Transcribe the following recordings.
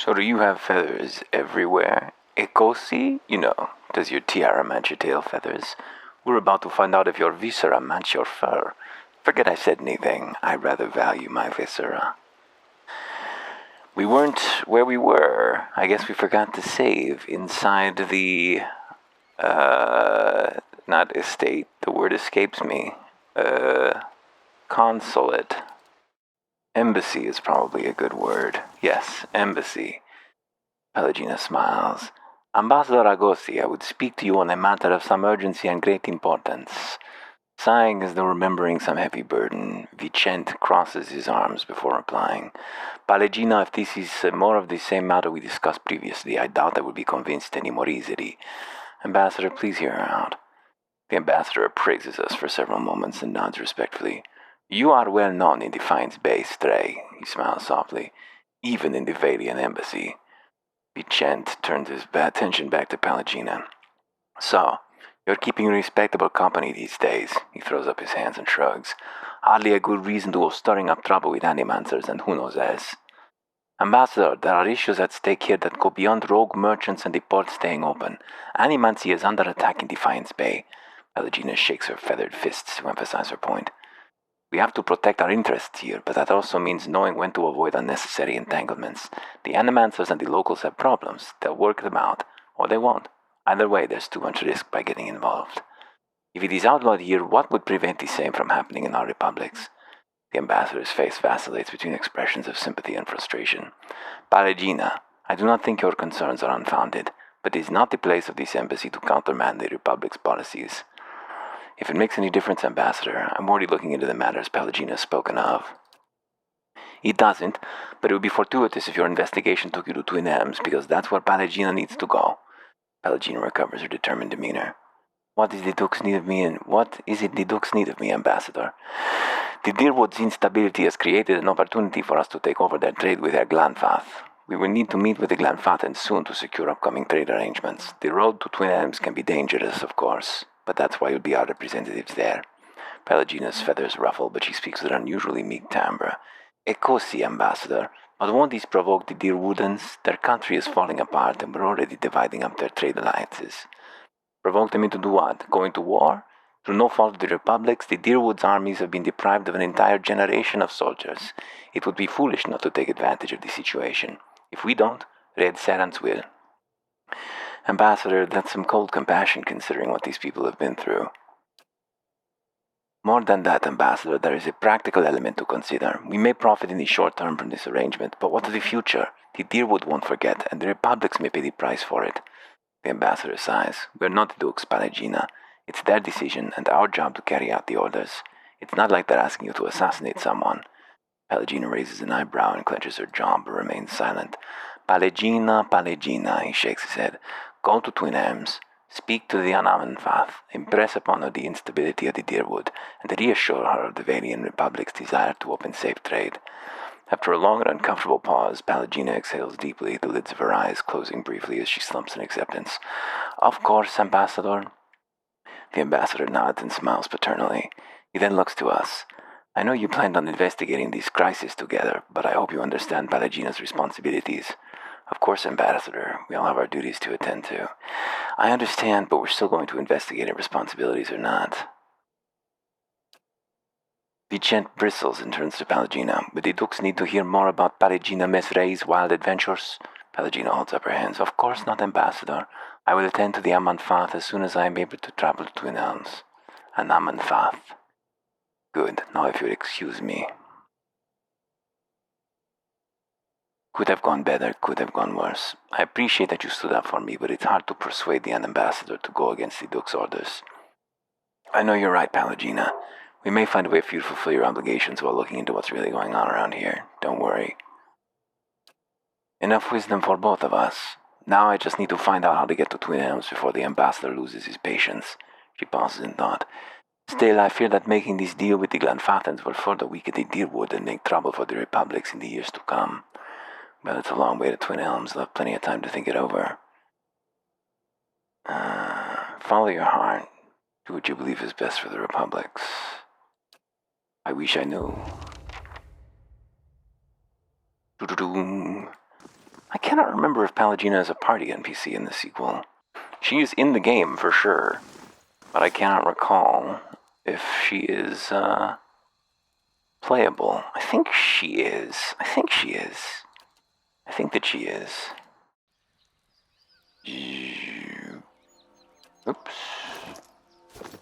So do you have feathers everywhere? Ecosi? You know, does your tiara match your tail feathers? We're about to find out if your viscera match your fur. Forget I said anything. I rather value my viscera. We weren't where we were. I guess we forgot to save inside the, not estate. The word escapes me. Consulate. Embassy is probably a good word. Yes, embassy. Pelagina smiles. Ambassador Agosti, I would speak to you on a matter of some urgency and great importance. Sighing as though remembering some heavy burden, Vicente crosses his arms before replying. Pelagina, if this is more of the same matter we discussed previously, I doubt I would be convinced any more easily. Ambassador, please hear her out. The ambassador appraises us for several moments and nods respectfully. You are well known in Defiance Bay, Stray, he smiles softly, even in the Valian embassy. Vicente turns his attention back to Pelagina. So, you're keeping respectable company these days, he throws up his hands and shrugs. Hardly a good reason to go stirring up trouble with animancers and who knows else. Ambassador, there are issues at stake here that go beyond rogue merchants and the port staying open. Animancy is under attack in Defiance Bay. Pelagina shakes her feathered fists to emphasize her point. We have to protect our interests here, but that also means knowing when to avoid unnecessary entanglements. The animancers and the locals have problems. They'll work them out, or they won't. Either way, there's too much risk by getting involved. If it is outlawed here, what would prevent the same from happening in our republics? The ambassador's face vacillates between expressions of sympathy and frustration. Pelagina, I do not think your concerns are unfounded, but it is not the place of this embassy to countermand the republic's policies. If it makes any difference, Ambassador, I'm already looking into the matters Pelagina has spoken of. It doesn't, but it would be fortuitous if your investigation took you to Twin Elms, because that's where Pelagina needs to go. Pelagina recovers her determined demeanor. What is the Duke's need of me, and what is it the Duke's need of me, Ambassador? The Deerwood's instability has created an opportunity for us to take over their trade with their Glanfath. We will need to meet with the Glanfathans soon to secure upcoming trade arrangements. The road to Twin Elms can be dangerous, of course, but that's why you'll be our representatives there. Pelagina's feathers ruffle, but she speaks with an unusually meek timbre. Ecosi, Ambassador, but won't this provoke the Deerwoodans? Their country is falling apart, and we're already dividing up their trade alliances. Provoke them into do what? Go into war? Through no fault of the Republic's, the Deerwood's armies have been deprived of an entire generation of soldiers. It would be foolish not to take advantage of the situation. If we don't, Red Serants will. Ambassador, that's some cold compassion considering what these people have been through. More than that, Ambassador, there is a practical element to consider. We may profit in the short term from this arrangement, but what of the future? The Deerwood won't forget, and the Republics may pay the price for it. The ambassador sighs. We're not the Duke's, Pelagina. It's their decision and our job to carry out the orders. It's not like they're asking you to assassinate someone. Pelagina raises an eyebrow and clenches her jaw but remains silent. Pelagina, he shakes his head. Go to Twin Elms. Speak to the Anamanfath. Impress upon her the instability of the Deerwood and reassure her of the Valian Republic's desire to open safe trade. After a long and uncomfortable pause, Pelagina exhales deeply, the lids of her eyes closing briefly as she slumps in acceptance. Of course, Ambassador. The ambassador nods and smiles paternally. He then looks to us. I know you planned on investigating this crisis together, but I hope you understand Pelagina's responsibilities. Of course, Ambassador, we all have our duties to attend to. I understand, but we're still going to investigate if responsibilities or not. Vicente bristles and turns to Pelagina. But the Dukes need to hear more about Pelagina Mesrei's wild adventures. Pelagina holds up her hands. Of course not, Ambassador. I will attend to the Amanfath as soon as I am able to travel to Twin Elms. An Amanfath. Good. Now if you'll excuse me. Could have gone better, could have gone worse. I appreciate that you stood up for me, but it's hard to persuade the ambassador to go against the Duke's orders. I know you're right, Pelagina. We may find a way for you to fulfill your obligations while looking into what's really going on around here. Don't worry. Enough wisdom for both of us. Now I just need to find out how to get to Twin Elms before the ambassador loses his patience. She pauses in thought. Still, I fear that making this deal with the Glanfathans will further weaken the Deerwood and make trouble for the Republics in the years to come. But it's a long way to Twin Elms. They'll have plenty of time to think it over. Follow your heart. Do what you believe is best for the Republics. I wish I knew. Doo-doo-doo. I cannot remember if Pallegina is a party NPC in the sequel. She is in the game for sure, but I cannot recall if she is playable. I think she is. I think that she is. Oops.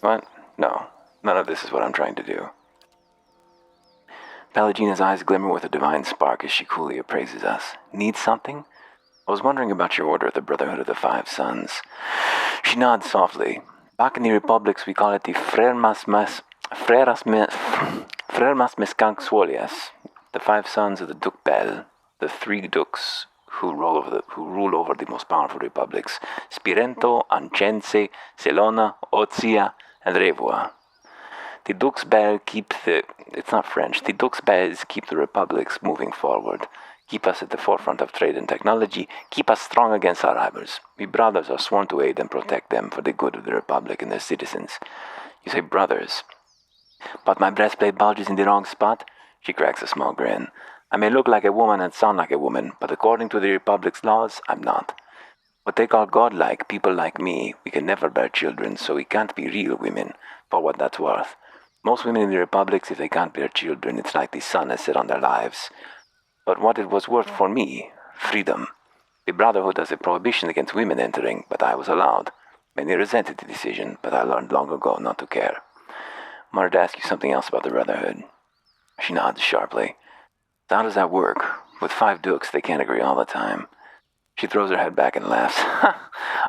What? No. None of this is what I'm trying to do. Pallegina's eyes glimmer with a divine spark as she coolly appraises us. Need something? I was wondering about your order, the Brotherhood of the Five Sons. She nods softly. Back in the Republics, we call it the Freras Mescanxuolias, the Five Sons of the Duc Bel, the three dukes who rule over the most powerful republics: Spirento, Ancense, Celona, Ozia, and Revua. The Dukes Bel it's not French, the Dukes Bels keep the republics moving forward, keep us at the forefront of trade and technology, keep us strong against our rivals. We brothers are sworn to aid and protect them for the good of the republic and their citizens. You say brothers, but my breastplate bulges in the wrong spot? She cracks a small grin. I may look like a woman and sound like a woman, but according to the republic's laws, I'm not. What they call godlike, people like me, we can never bear children, so we can't be real women, for what that's worth. Most women in the republics, if they can't bear children, it's like the sun has set on their lives. But what it was worth for me, freedom. The Brotherhood has a prohibition against women entering, but I was allowed. Many resented the decision, but I learned long ago not to care. I wanted to ask you something else about the Brotherhood. She nods sharply. So how does that work? With 5 dukes, they can't agree all the time. She throws her head back and laughs.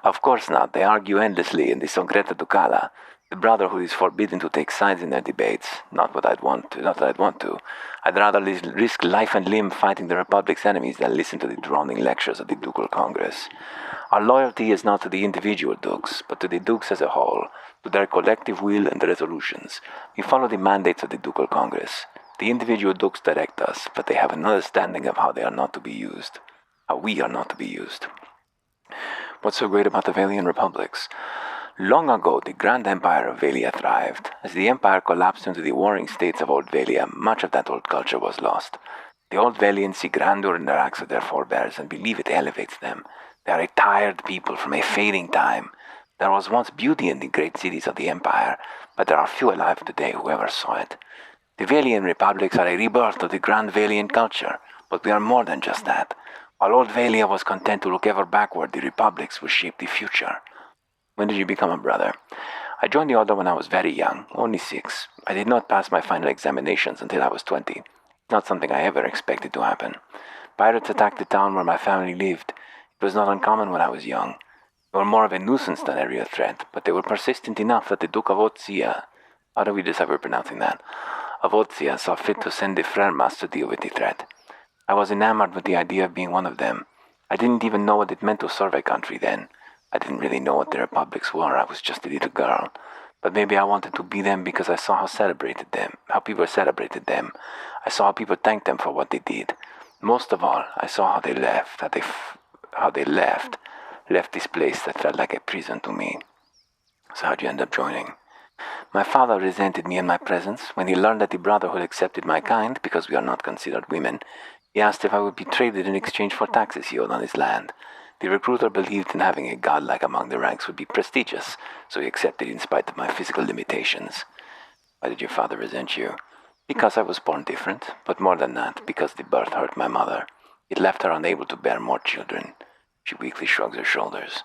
Of course not. They argue endlessly in the Songreta Ducala. The Brotherhood is forbidden to take sides in their debates. Not that I'd want to. I'd rather risk life and limb fighting the Republic's enemies than listen to the droning lectures of the Ducal Congress. Our loyalty is not to the individual dukes, but to the dukes as a whole, to their collective will and resolutions. We follow the mandates of the Ducal Congress. The individual dukes direct us, but they have an understanding of how they are not to be used. How we are not to be used. What's so great about the Valian republics? Long ago, the Grand Empire of Valia thrived. As the empire collapsed into the warring states of Old Valia, much of that old culture was lost. The Old Valians see grandeur in the acts of their forebears and believe it elevates them. They are a tired people from a fading time. There was once beauty in the great cities of the empire, but there are few alive today who ever saw it. The Valian republics are a rebirth of the Grand Valian culture, but we are more than just that. While Old Valia was content to look ever backward, the republics will shape the future. When did you become a brother? I joined the order when I was very young, only 6. I did not pass my final examinations until I was 20. Not something I ever expected to happen. Pirates attacked the town where my family lived. It was not uncommon when I was young. They were more of a nuisance than a real threat, but they were persistent enough that the Duke of Ozia, how do we decipher pronouncing that, of Ozia saw fit to send the Frermas to deal with the threat. I was enamored with the idea of being one of them. I didn't even know what it meant to serve a country then. I didn't really know what the republics were. I was just a little girl. But maybe I wanted to be them because I saw how people celebrated them. I saw how people thanked them for what they did. Most of all, I saw how they left, left this place that felt like a prison to me. So how'd you end up joining? My father resented me and my presence. When he learned that the Brotherhood accepted my kind because we are not considered women, he asked if I would be traded in exchange for taxes he owed on his land. The recruiter believed in having a godlike among the ranks would be prestigious, so he accepted in spite of my physical limitations. Why did your father resent you? Because I was born different, but more than that, because the birth hurt my mother. It left her unable to bear more children. She weakly shrugs her shoulders.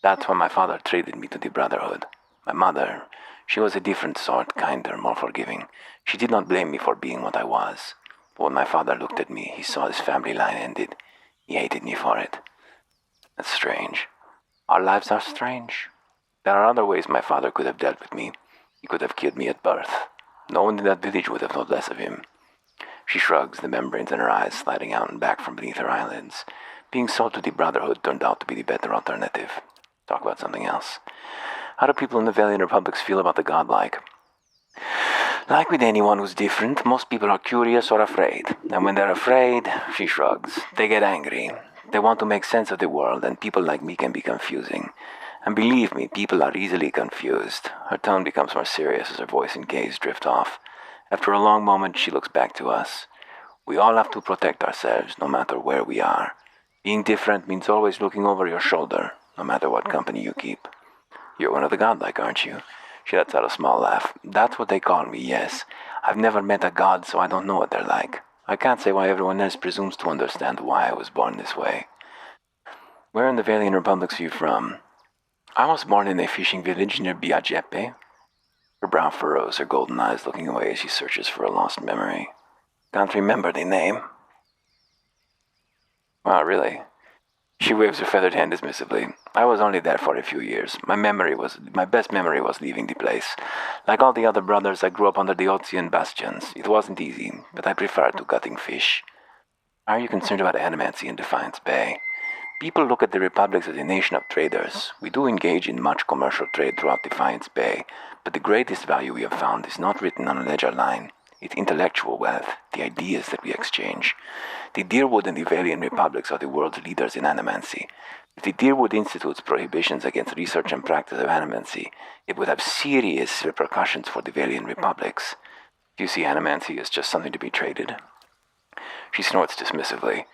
That's when my father traded me to the Brotherhood. My mother, she was a different sort, kinder, more forgiving. She did not blame me for being what I was. But when my father looked at me, he saw his family line ended. He hated me for it. That's strange. Our lives are strange. There are other ways my father could have dealt with me. He could have killed me at birth. No one in that village would have thought less of him. She shrugs, the membranes in her eyes sliding out and back from beneath her eyelids. Being sold to the Brotherhood turned out to be the better alternative. Talk about something else. How do people in the Valiant Republics feel about the godlike? Like with anyone who's different, most people are curious or afraid. And when they're afraid, she shrugs, they get angry. They want to make sense of the world, and people like me can be confusing. And believe me, people are easily confused. Her tone becomes more serious as her voice and gaze drift off. After a long moment, she looks back to us. We all have to protect ourselves, no matter where we are. Being different means always looking over your shoulder, no matter what company you keep. You're one of the godlike, aren't you? She lets out a small laugh. That's what they call me, yes. I've never met a god, so I don't know what they're like. I can't say why everyone else presumes to understand why I was born this way. Where in the Valian Republics are you from? I was born in a fishing village near Biagepe. Her brow furrows, her golden eyes looking away as she searches for a lost memory. Can't remember the name. Wow, really? She waves her feathered hand dismissively. I was only there for a few years. My best memory was leaving the place. Like all the other brothers, I grew up under the Otsian bastions. It wasn't easy, but I preferred to gutting fish. Are you concerned about animancy in Defiance Bay? People look at the republics as a nation of traders. We do engage in much commercial trade throughout Defiance Bay, but the greatest value we have found is not written on a ledger line. It's intellectual wealth, the ideas that we exchange. The Deerwood and the Valian republics are the world's leaders in animancy. If the Deerwood institutes prohibitions against research and practice of animancy, it would have serious repercussions for the Valian republics. Do you see animancy as just something to be traded? She snorts dismissively.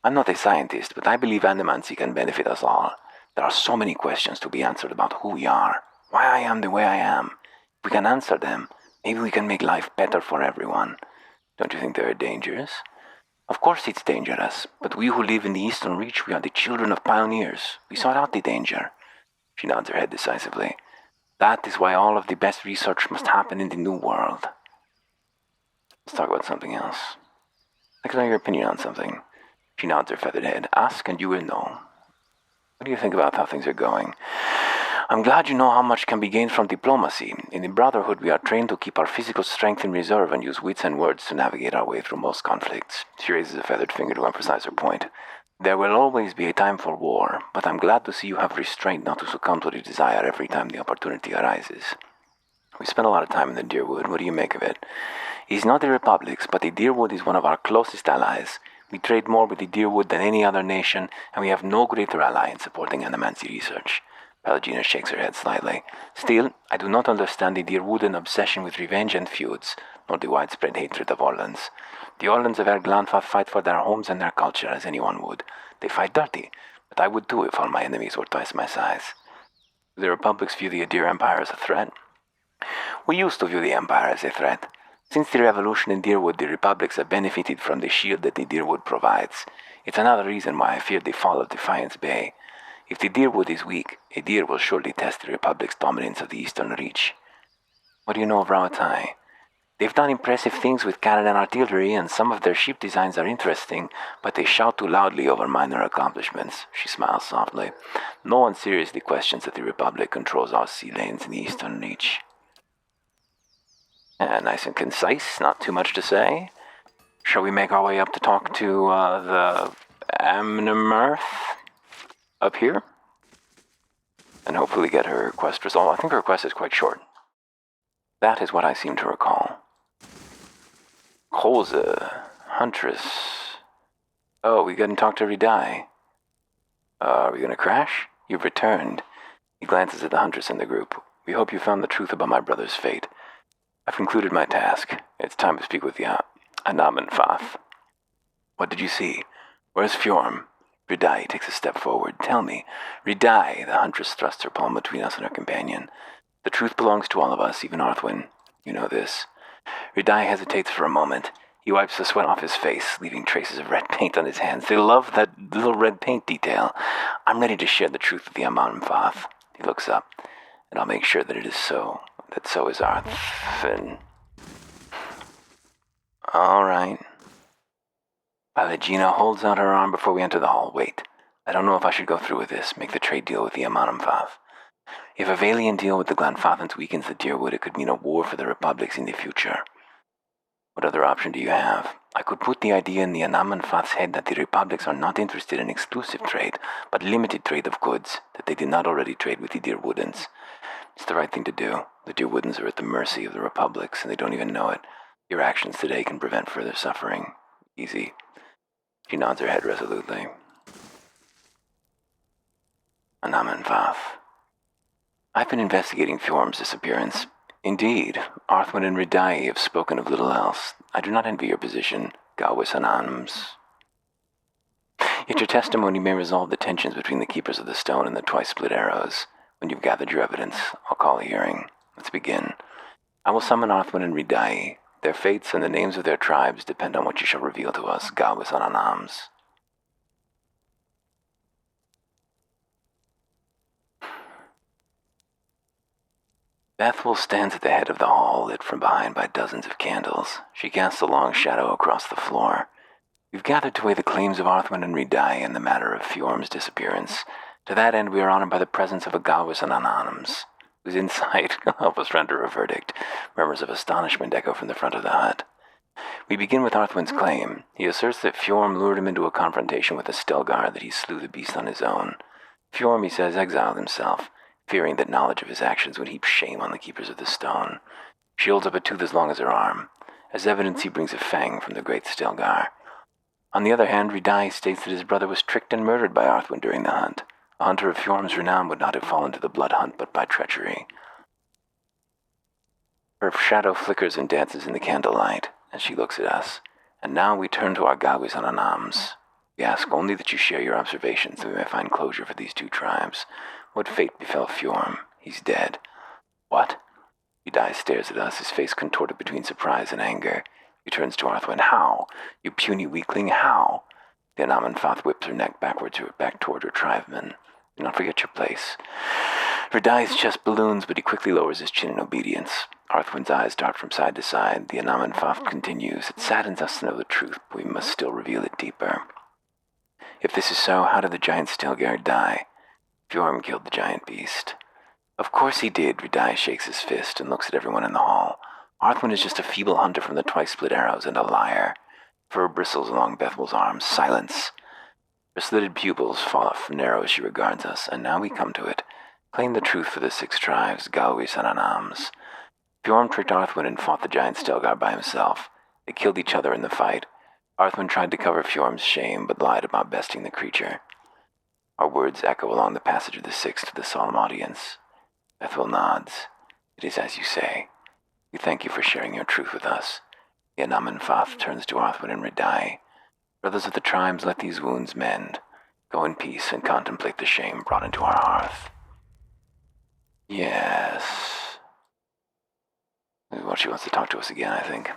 I'm not a scientist, but I believe animancy can benefit us all. There are so many questions to be answered about who we are, why I am the way I am. If we can answer them, maybe we can make life better for everyone. Don't you think there are dangers? Of course it's dangerous, but we who live in the Eastern Reach, we are the children of pioneers. We sought out the danger. She nods her head decisively. That is why all of the best research must happen in the New World. Let's talk about something else. I'd like to know your opinion on something. She nods her feathered head. Ask and you will know. What do you think about how things are going? I'm glad you know how much can be gained from diplomacy. In the Brotherhood, we are trained to keep our physical strength in reserve and use wits and words to navigate our way through most conflicts. She raises a feathered finger to emphasize her point. There will always be a time for war, but I'm glad to see you have restraint not to succumb to the desire every time the opportunity arises. We spent a lot of time in the Deerwood. What do you make of it? It's not the Republics, but the Deerwood is one of our closest allies. We trade more with the Deerwood than any other nation, and we have no greater ally in supporting animancy research. Pelagina shakes her head slightly. Still, I do not understand the Deerwooden obsession with revenge and feuds, nor the widespread hatred of Orlans. The Orlans of Erglanfa fight for their homes and their culture as anyone would. They fight dirty, but I would too if all my enemies were twice my size. Do the Republics view the Adir Empire as a threat? We used to view the Empire as a threat. Since the revolution in Deerwood, the Republics have benefited from the shield that the Deerwood provides. It's another reason why I fear the fall of Defiance Bay. If the Deerwood is weak, a deer will surely test the Republic's dominance of the Eastern Reach. What do you know of Rauatai? They've done impressive things with cannon and artillery, and some of their ship designs are interesting, but they shout too loudly over minor accomplishments. She smiles softly. No one seriously questions that the Republic controls our sea lanes in the Eastern Reach. Nice and concise, not too much to say. Shall we make our way up to talk to, the Amnemirth up here? And hopefully get her quest resolved. I think her quest is quite short. That is what I seem to recall. Koza, Huntress. Oh, we couldn't talk to Ridai. Are we gonna crash? You've returned. He glances at the Huntress in the group. We hope you found the truth about my brother's fate. I've concluded my task. It's time to speak with the Anamanfath. What did you see? Where's Fjorm? Ridai takes a step forward. Tell me. Ridai, the Huntress thrusts her palm between us and her companion. The truth belongs to all of us, even Arthwin. You know this. Ridai hesitates for a moment. He wipes the sweat off his face, leaving traces of red paint on his hands. They love that little red paint detail. I'm ready to share the truth with the Anamanfath. He looks up, and I'll make sure that it is so. That so is Arthwin. All right. Pelagina holds out her arm before we enter the hall. Wait. I don't know if I should go through with this, make the trade deal with the Anamanfath. If a Valian deal with the Glanfathans weakens the Deerwood, it could mean a war for the Republics in the future. What other option do you have? I could put the idea in the Anamanfath's head that the Republics are not interested in exclusive trade, but limited trade of goods, that they did not already trade with the Deerwoodens. It's the right thing to do. The Deerwoodens are at the mercy of the Republics, and they don't even know it. Your actions today can prevent further suffering. Easy. She nods her head resolutely. Anamanfath. I've been investigating Fjorm's disappearance. Indeed, Arthwin and Ridai have spoken of little else. I do not envy your position, Galwis Anams. Yet your testimony may resolve the tensions between the Keepers of the Stone and the twice-split arrows. When you've gathered your evidence, I'll call a hearing. Let's begin. I will summon Arthwin and Ridai. Their fates and the names of their tribes depend on what you shall reveal to us, Galwis Ananams. Bethel stands at the head of the hall, lit from behind by dozens of candles. She casts a long shadow across the floor. We've gathered to weigh the claims of Arthwin and Ridai in the matter of Fjorm's disappearance. To that end, we are honored by the presence of a Galwis Ananams, whose insight will help us render a verdict. Murmurs of astonishment echo from the front of the hut. We begin with Arthwin's claim. He asserts that Fjorm lured him into a confrontation with a Stelgar, that he slew the beast on his own. Fjorm, he says, exiled himself, fearing that knowledge of his actions would heap shame on the Keepers of the Stone. She holds up a tooth as long as her arm. As evidence, he brings a fang from the great Stelgar. On the other hand, Ridai states that his brother was tricked and murdered by Arthwin during the hunt. A hunter of Fjorm's renown would not have fallen to the blood hunt but by treachery. Her shadow flickers and dances in the candlelight as she looks at us. And now we turn to our Galwis Ananams. We ask only that you share your observations so we may find closure for these two tribes. What fate befell Fjorm? He's dead. What? Ridai stares at us, his face contorted between surprise and anger. He turns to Arthwin. How? You puny weakling, how? The Anamanfath whips her neck back toward her tribesmen. Do not forget your place. Ridai's chest balloons, but he quickly lowers his chin in obedience. Arthwin's eyes dart from side to side. The Anamanfath continues. It saddens us to know the truth, but we must still reveal it deeper. If this is so, how did the giant Stelgar die? Fjorm killed the giant beast. Of course he did. Ridai shakes his fist and looks at everyone in the hall. Arthwin is just a feeble hunter from the twice-split arrows and a liar. Fur bristles along Bethel's arms. Silence. Her slitted pupils fall off narrow as she regards us, and now we come to it. Claim the truth for the 6 tribes, Galwis Ananams. Fjorm tricked Arthwin and fought the giant Stelgar by himself. They killed each other in the fight. Arthwin tried to cover Fjorm's shame, but lied about besting the creature. Our words echo along the passage of the 6 to the solemn audience. Bethel nods. It is as you say. We thank you for sharing your truth with us. The Anamanfath turns to Arthwin and Ridai. Brothers of the tribes, let these wounds mend. Go in peace and contemplate the shame brought into our hearth. Yes. Well, she wants to talk to us again, I think.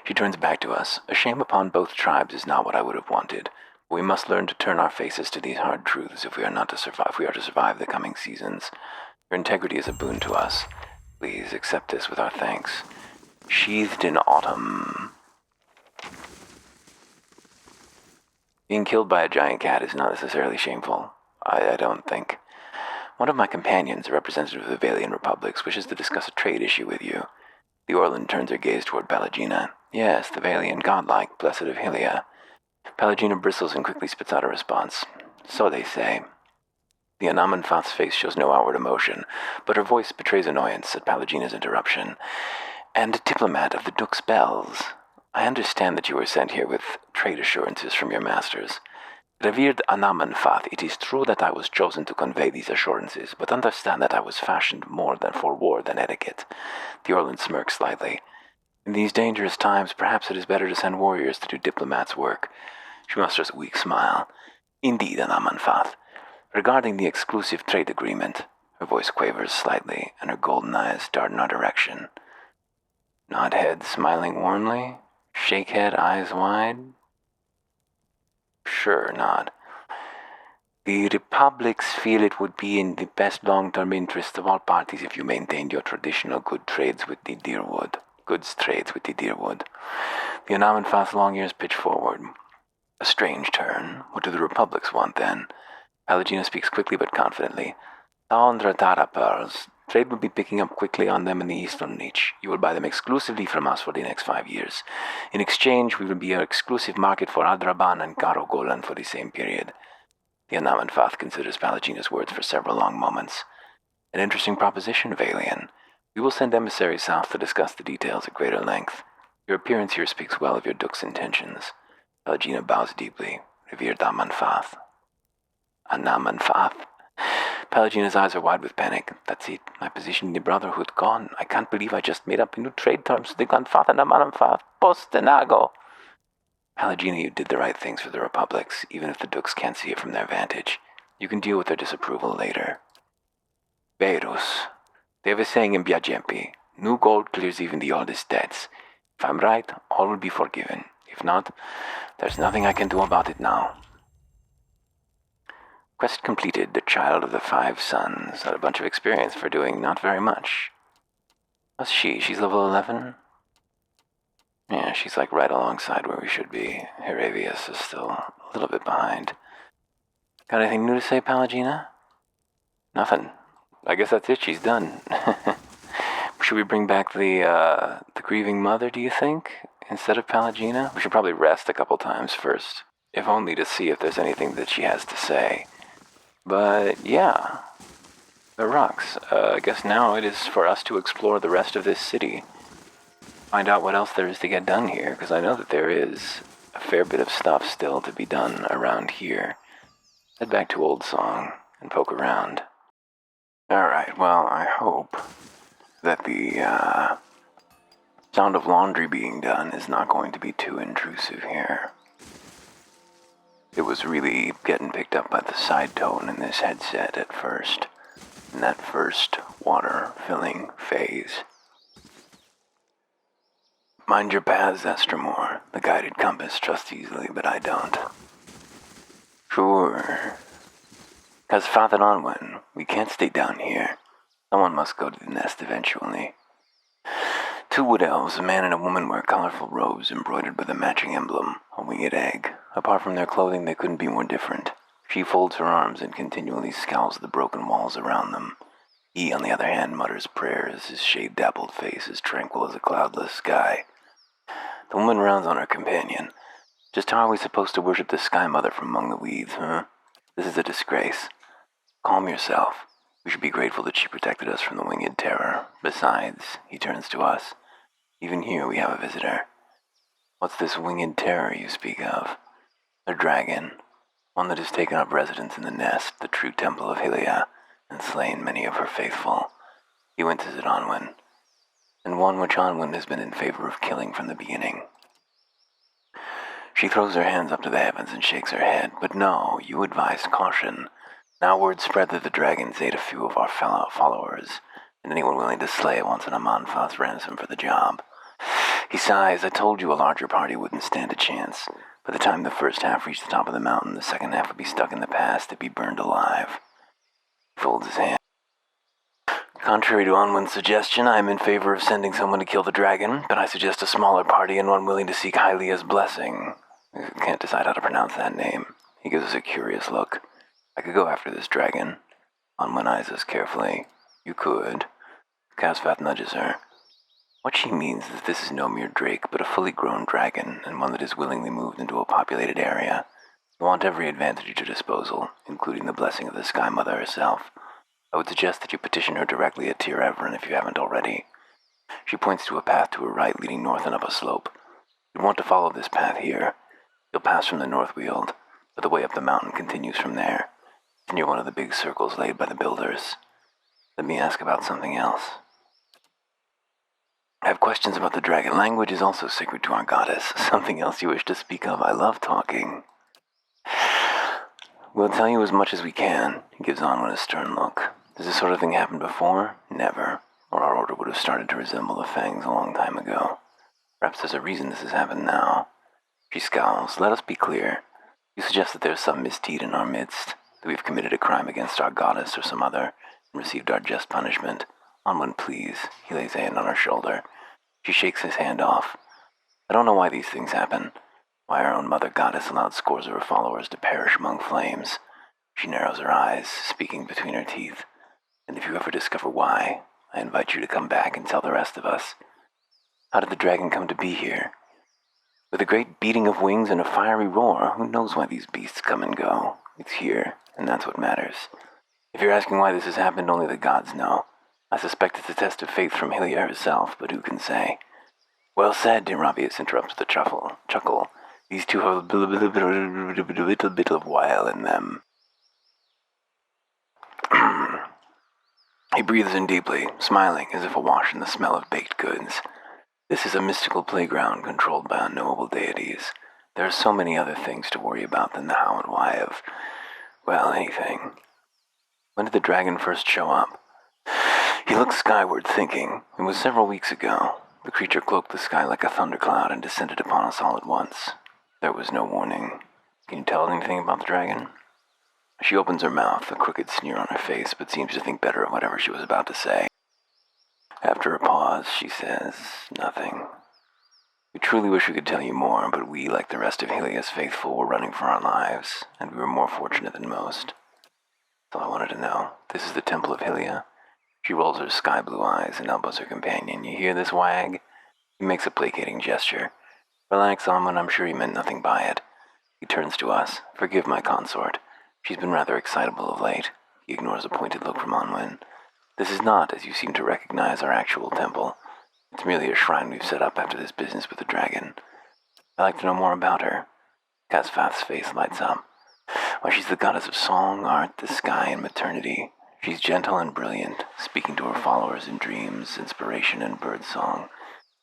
She turns back to us. A shame upon both tribes is not what I would have wanted. We must learn to turn our faces to these hard truths if we are to survive the coming seasons. Your integrity is a boon to us. Please accept this with our thanks. Sheathed in autumn. Being killed by a giant cat is not necessarily shameful. I don't think. One of my companions, a representative of the Valian Republics, wishes to discuss a trade issue with you. The Orlan turns her gaze toward Pelagina. Yes, the Valian godlike, blessed of Hylia. Pelagina bristles and quickly spits out a response. So they say. The Anamanfath's face shows no outward emotion, but her voice betrays annoyance at Pelagina's interruption. And a diplomat of the Duk's Bells. I understand that you were sent here with trade assurances from your masters. Revered Anamanfath, it is true that I was chosen to convey these assurances, but understand that I was fashioned more than for war than etiquette. The Orlan smirks slightly. In these dangerous times, perhaps it is better to send warriors to do diplomats' work. She musters a weak smile. Indeed, Anamanfath. Regarding the exclusive trade agreement, her voice quavers slightly, and her golden eyes dart in our direction. Nod head, smiling warmly. Shake head, eyes wide. Sure, nod. The Republics feel it would be in the best long-term interest of all parties if you maintained your traditional goods trades with the Deerwood. The Anamanfath's long ears pitch forward. A strange turn. What do the Republics want, then? Pelagina speaks quickly but confidently. Taundra Tara pearls. Trade will be picking up quickly on them in the Eastern Reach. You will buy them exclusively from us for the next 5 years. In exchange, we will be your exclusive market for Adraban and Karogolan for the same period. The Anamanfath considers Pelagina's words for several long moments. An interesting proposition, Valian. We will send emissaries south to discuss the details at greater length. Your appearance here speaks well of your Duk's intentions. Pelagina bows deeply. Revered Anamanfath. Anamanfath. Pelagina's eyes are wide with panic. That's it. My position in the Brotherhood gone. I can't believe I just made up new trade terms with the grandfather Anamanfath. Postenago. Pallegina, you did the right things for the Republics, even if the Dukes can't see it from their vantage. You can deal with their disapproval later. Verus. They have a saying in Biagempi, new gold clears even the oldest debts. If I'm right, all will be forgiven. If not, there's nothing I can do about it now. Quest completed, the child of the 5 sons. Had a bunch of experience for doing not very much. How's she? She's level 11? Yeah, she's like right alongside where we should be. Heravius is still a little bit behind. Got anything new to say, Pallegina? Nothing. I guess that's it, she's done. Should we bring back the grieving mother, do you think, instead of Pallegina? We should probably rest a couple times first, if only to see if there's anything that she has to say. But yeah, the rocks. I guess now it is for us to explore the rest of this city. Find out what else there is to get done here, because I know that there is a fair bit of stuff still to be done around here. Head back to Old Song and poke around. Alright, well, I hope that the sound of laundry being done is not going to be too intrusive here. It was really getting picked up by the side tone in this headset at first, in that first water filling phase. Mind your paths, Estremore. The guided compass trusts easily, but I don't. Sure. As Father Onwin, we can't stay down here. Someone must go to the nest eventually. 2 wood elves, a man and a woman, wear colorful robes embroidered with a matching emblem, a winged egg. Apart from their clothing, they couldn't be more different. She folds her arms and continually scowls at the broken walls around them. He, on the other hand, mutters prayers, his shade-dappled face as tranquil as a cloudless sky. The woman rounds on her companion. Just how are we supposed to worship the Sky Mother from among the weeds, huh? This is a disgrace. Calm yourself. We should be grateful that she protected us from the winged terror. Besides, he turns to us. Even here we have a visitor. What's this winged terror you speak of? A dragon. One that has taken up residence in the nest, the true temple of Hylia, and slain many of her faithful. He winces at Onwin. And one which Onwin has been in favor of killing from the beginning. She throws her hands up to the heavens and shakes her head. But no, you advised caution. Now word spread that the dragons ate a few of our fellow followers, and anyone willing to slay wants an Amanfath's ransom for the job. He sighs. I told you a larger party wouldn't stand a chance. By the time the first half reached the top of the mountain, the second half would be stuck in the past, to be burned alive. He folds his hand. Contrary to Onwin's suggestion, I am in favor of sending someone to kill the dragon, but I suggest a smaller party and one willing to seek Hylia's blessing. I can't decide how to pronounce that name. He gives us a curious look. I could go after this dragon. Onwin eyes us carefully. You could. Casvat nudges her. What she means is that this is no mere drake, but a fully grown dragon, and one that is willingly moved into a populated area. You want every advantage at your disposal, including the blessing of the Sky Mother herself. I would suggest that you petition her directly at Tir Everin if you haven't already. She points to a path to her right leading north and up a slope. You'd want to follow this path here. You'll pass from the North Weald, but the way up the mountain continues from there. And you're one of the big circles laid by the builders. Let me ask about something else. I have questions about the dragon. Language is also sacred to our goddess. Something else you wish to speak of? I love talking. We'll tell you as much as we can, he gives Onwin a stern look. Has this sort of thing happened before? Never. Or our order would have started to resemble the Fangs a long time ago. Perhaps there's a reason this has happened now. She scowls. Let us be clear. You suggest that there's some misdeed in our midst, that we've committed a crime against our goddess or some other, and received our just punishment. Onwin, please. He lays a hand on her shoulder. She shakes his hand off. I don't know why these things happen. Why our own mother goddess allowed scores of her followers to perish among flames. She narrows her eyes, speaking between her teeth. And if you ever discover why, I invite you to come back and tell the rest of us. How did the dragon come to be here? With a great beating of wings and a fiery roar, who knows why these beasts come and go? It's here, and that's what matters. If you're asking why this has happened, only the gods know. I suspect it's a test of faith from Hylia herself, but who can say? Well said, Rabius interrupts with a chuckle. These two have a little bit of wile in them. He breathes in deeply, smiling as if awash in the smell of baked goods. This is a mystical playground controlled by unknowable deities. There are so many other things to worry about than the how and why of, well, anything. When did the dragon first show up? He looked skyward, thinking. It was several weeks ago. The creature cloaked the sky like a thundercloud and descended upon us all at once. There was no warning. Can you tell us anything about the dragon? She opens her mouth, a crooked sneer on her face, but seems to think better of whatever she was about to say. After a pause, she says, "Nothing. We truly wish we could tell you more, but we, like the rest of Helia's faithful, were running for our lives, and we were more fortunate than most. That's all I wanted to know. This is the Temple of Helia." She rolls her sky-blue eyes and elbows her companion. "You hear this, wag?" He makes a placating gesture. "Relax, Amon, I'm sure he meant nothing by it." He turns to us. "Forgive my consort. She's been rather excitable of late." He ignores a pointed look from Onwin. "This is not, as you seem to recognize, our actual temple. It's merely a shrine we've set up after this business with the dragon. I'd like to know more about her." Casfath's face lights up. "Why, she's the goddess of song, art, the sky, and maternity. She's gentle and brilliant, speaking to her followers in dreams, inspiration, and birdsong.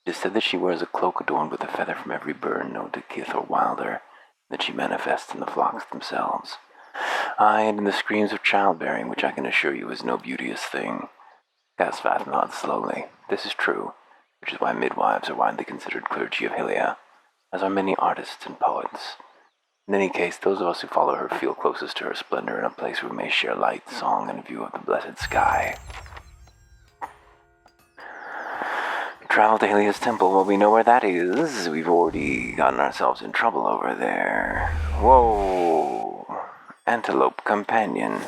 It is said that she wears a cloak adorned with a feather from every bird known to Kith or Wilder, that she manifests in the flocks themselves. Aye, and in the screams of childbearing, which I can assure you is no beauteous thing." Casfath nods slowly. "This is true, which is why midwives are widely considered clergy of Helia, as are many artists and poets. In any case, those of us who follow her feel closest to her splendor in a place where we may share light, song, and a view of the blessed sky. Travel to Helia's temple. Well, we know where that is. We've already gotten ourselves in trouble over there. Whoa! Antelope companion.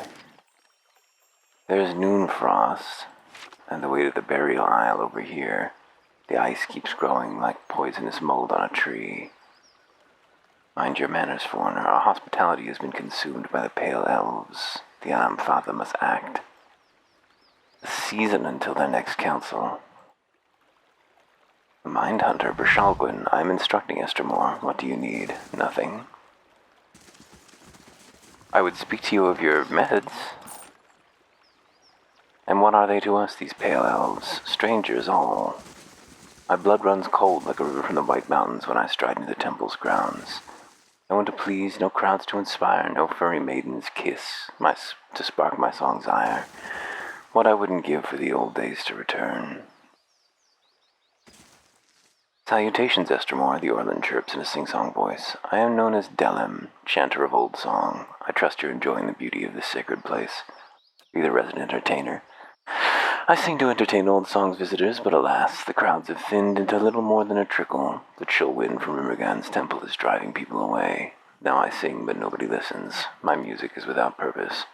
There's noon frost, and the way to the burial isle over here. The ice keeps growing like poisonous mold on a tree. Mind your manners, foreigner. Our hospitality has been consumed by the pale elves. The Amfatha must act. The season until their next council. Mindhunter, Bershalgwin, I'm instructing Estermore. What do you need? Nothing. I would speak to you of your methods. And what are they to us, these pale elves? Strangers all. My blood runs cold like a river from the White Mountains when I stride into the temple's grounds. No one to please, no crowds to inspire, no furry maidens kiss to spark my song's ire. What I wouldn't give for the old days to return. Salutations, Estermore, the Orlan chirps in a sing-song voice. I am known as Delem, chanter of old song. I trust you're enjoying the beauty of this sacred place. Be the resident entertainer. I sing to entertain old song's visitors, but alas, the crowds have thinned into little more than a trickle. The chill wind from Rimmergan's temple is driving people away. Now I sing, but nobody listens. My music is without purpose.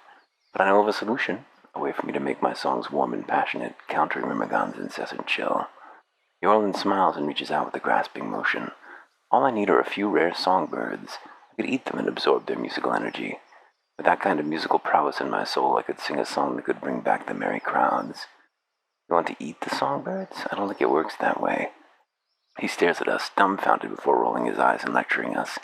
But I know of a solution, a way for me to make my songs warm and passionate, countering Rimmergan's incessant chill. Yorlin smiles and reaches out with a grasping motion. All I need are a few rare songbirds. I could eat them and absorb their musical energy. With that kind of musical prowess in my soul, I could sing a song that could bring back the merry crowds. You want to eat the songbirds? I don't think it works that way. He stares at us, dumbfounded before rolling his eyes and lecturing us.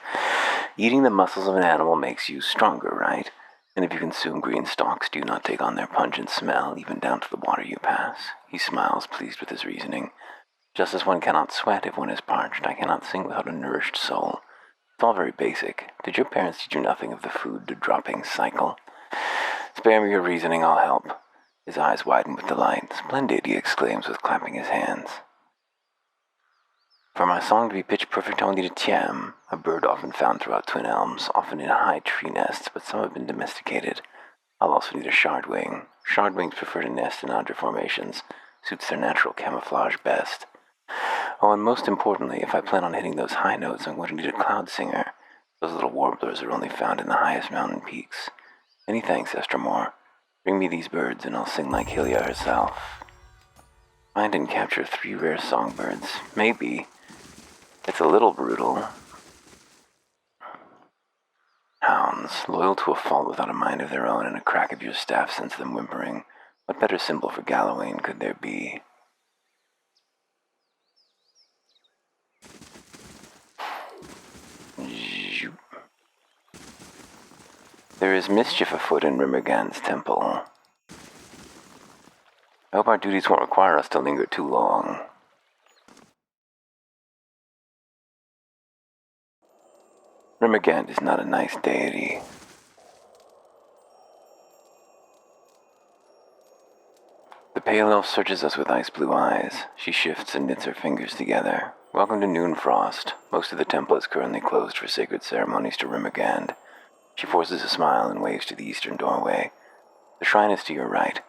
Eating the muscles of an animal makes you stronger, right? And if you consume green stalks, do you not take on their pungent smell, even down to the water you pass? He smiles, pleased with his reasoning. Just as one cannot sweat if one is parched, I cannot sing without a nourished soul. It's all very basic. Did your parents teach you nothing of the food-to-dropping cycle? Spare me your reasoning, I'll help. His eyes widen with delight. Splendid, he exclaims with clapping his hands. For my song to be pitch-perfect, I'll need a tiam, a bird often found throughout Twin Elms, often in high tree nests, but some have been domesticated. I'll also need a shardwing. Shardwings prefer to nest in Andra formations. Suits their natural camouflage best. Oh, and most importantly, if I plan on hitting those high notes, I'm going to need a cloud singer. Those little warblers are only found in the highest mountain peaks. Many thanks, Estermore. Bring me these birds, and I'll sing like Helia herself. Find and capture 3 rare songbirds. Maybe. It's a little brutal. Hounds, loyal to a fault without a mind of their own, and a crack of your staff sends them whimpering. What better symbol for Gallowayne could there be? There is mischief afoot in Rimmergan's temple. I hope our duties won't require us to linger too long. Rimmergand is not a nice deity. The pale elf searches us with ice-blue eyes. She shifts and knits her fingers together. Welcome to Noonfrost. Most of the temple is currently closed for sacred ceremonies to Rimmergand. She forces a smile and waves to the eastern doorway. The shrine is to your right.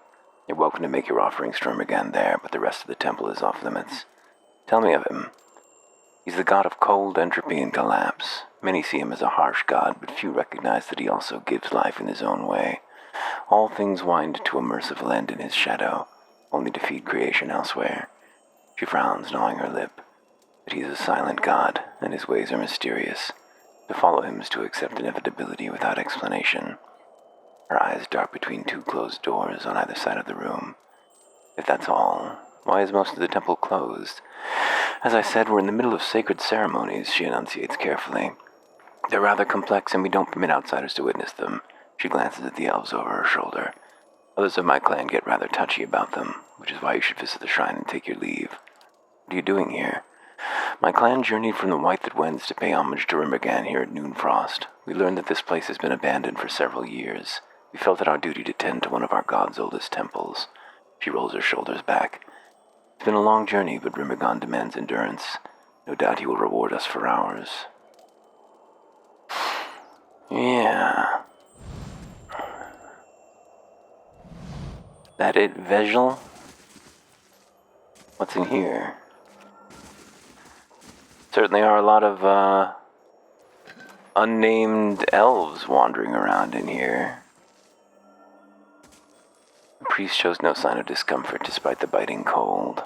You're welcome to make your offerings to Rimmergand there, but the rest of the temple is off limits. Tell me of him. He's the god of cold, entropy, and collapse. Many see him as a harsh god, but few recognize that he also gives life in his own way. All things wind to a merciful end in his shadow, only to feed creation elsewhere. She frowns, gnawing her lip. But he's a silent god, and his ways are mysterious. To follow him is to accept inevitability without explanation. Her eyes dart between two closed doors on either side of the room. If that's all, why is most of the temple closed? As I said, we're in the middle of sacred ceremonies, she enunciates carefully. They're rather complex, and we don't permit outsiders to witness them. She glances at the elves over her shoulder. Others of my clan get rather touchy about them, which is why you should visit the shrine and take your leave. What are you doing here? My clan journeyed from the White That Wends to pay homage to Rimmergand here at Noonfrost. We learned that this place has been abandoned for several years. We felt it our duty to tend to one of our god's oldest temples. She rolls her shoulders back. It's been a long journey, but Rimmergand demands endurance. No doubt he will reward us for ours. Yeah. That it, Vegel? What's in here? Certainly are a lot of, unnamed elves wandering around in here. The priest shows no sign of discomfort despite the biting cold.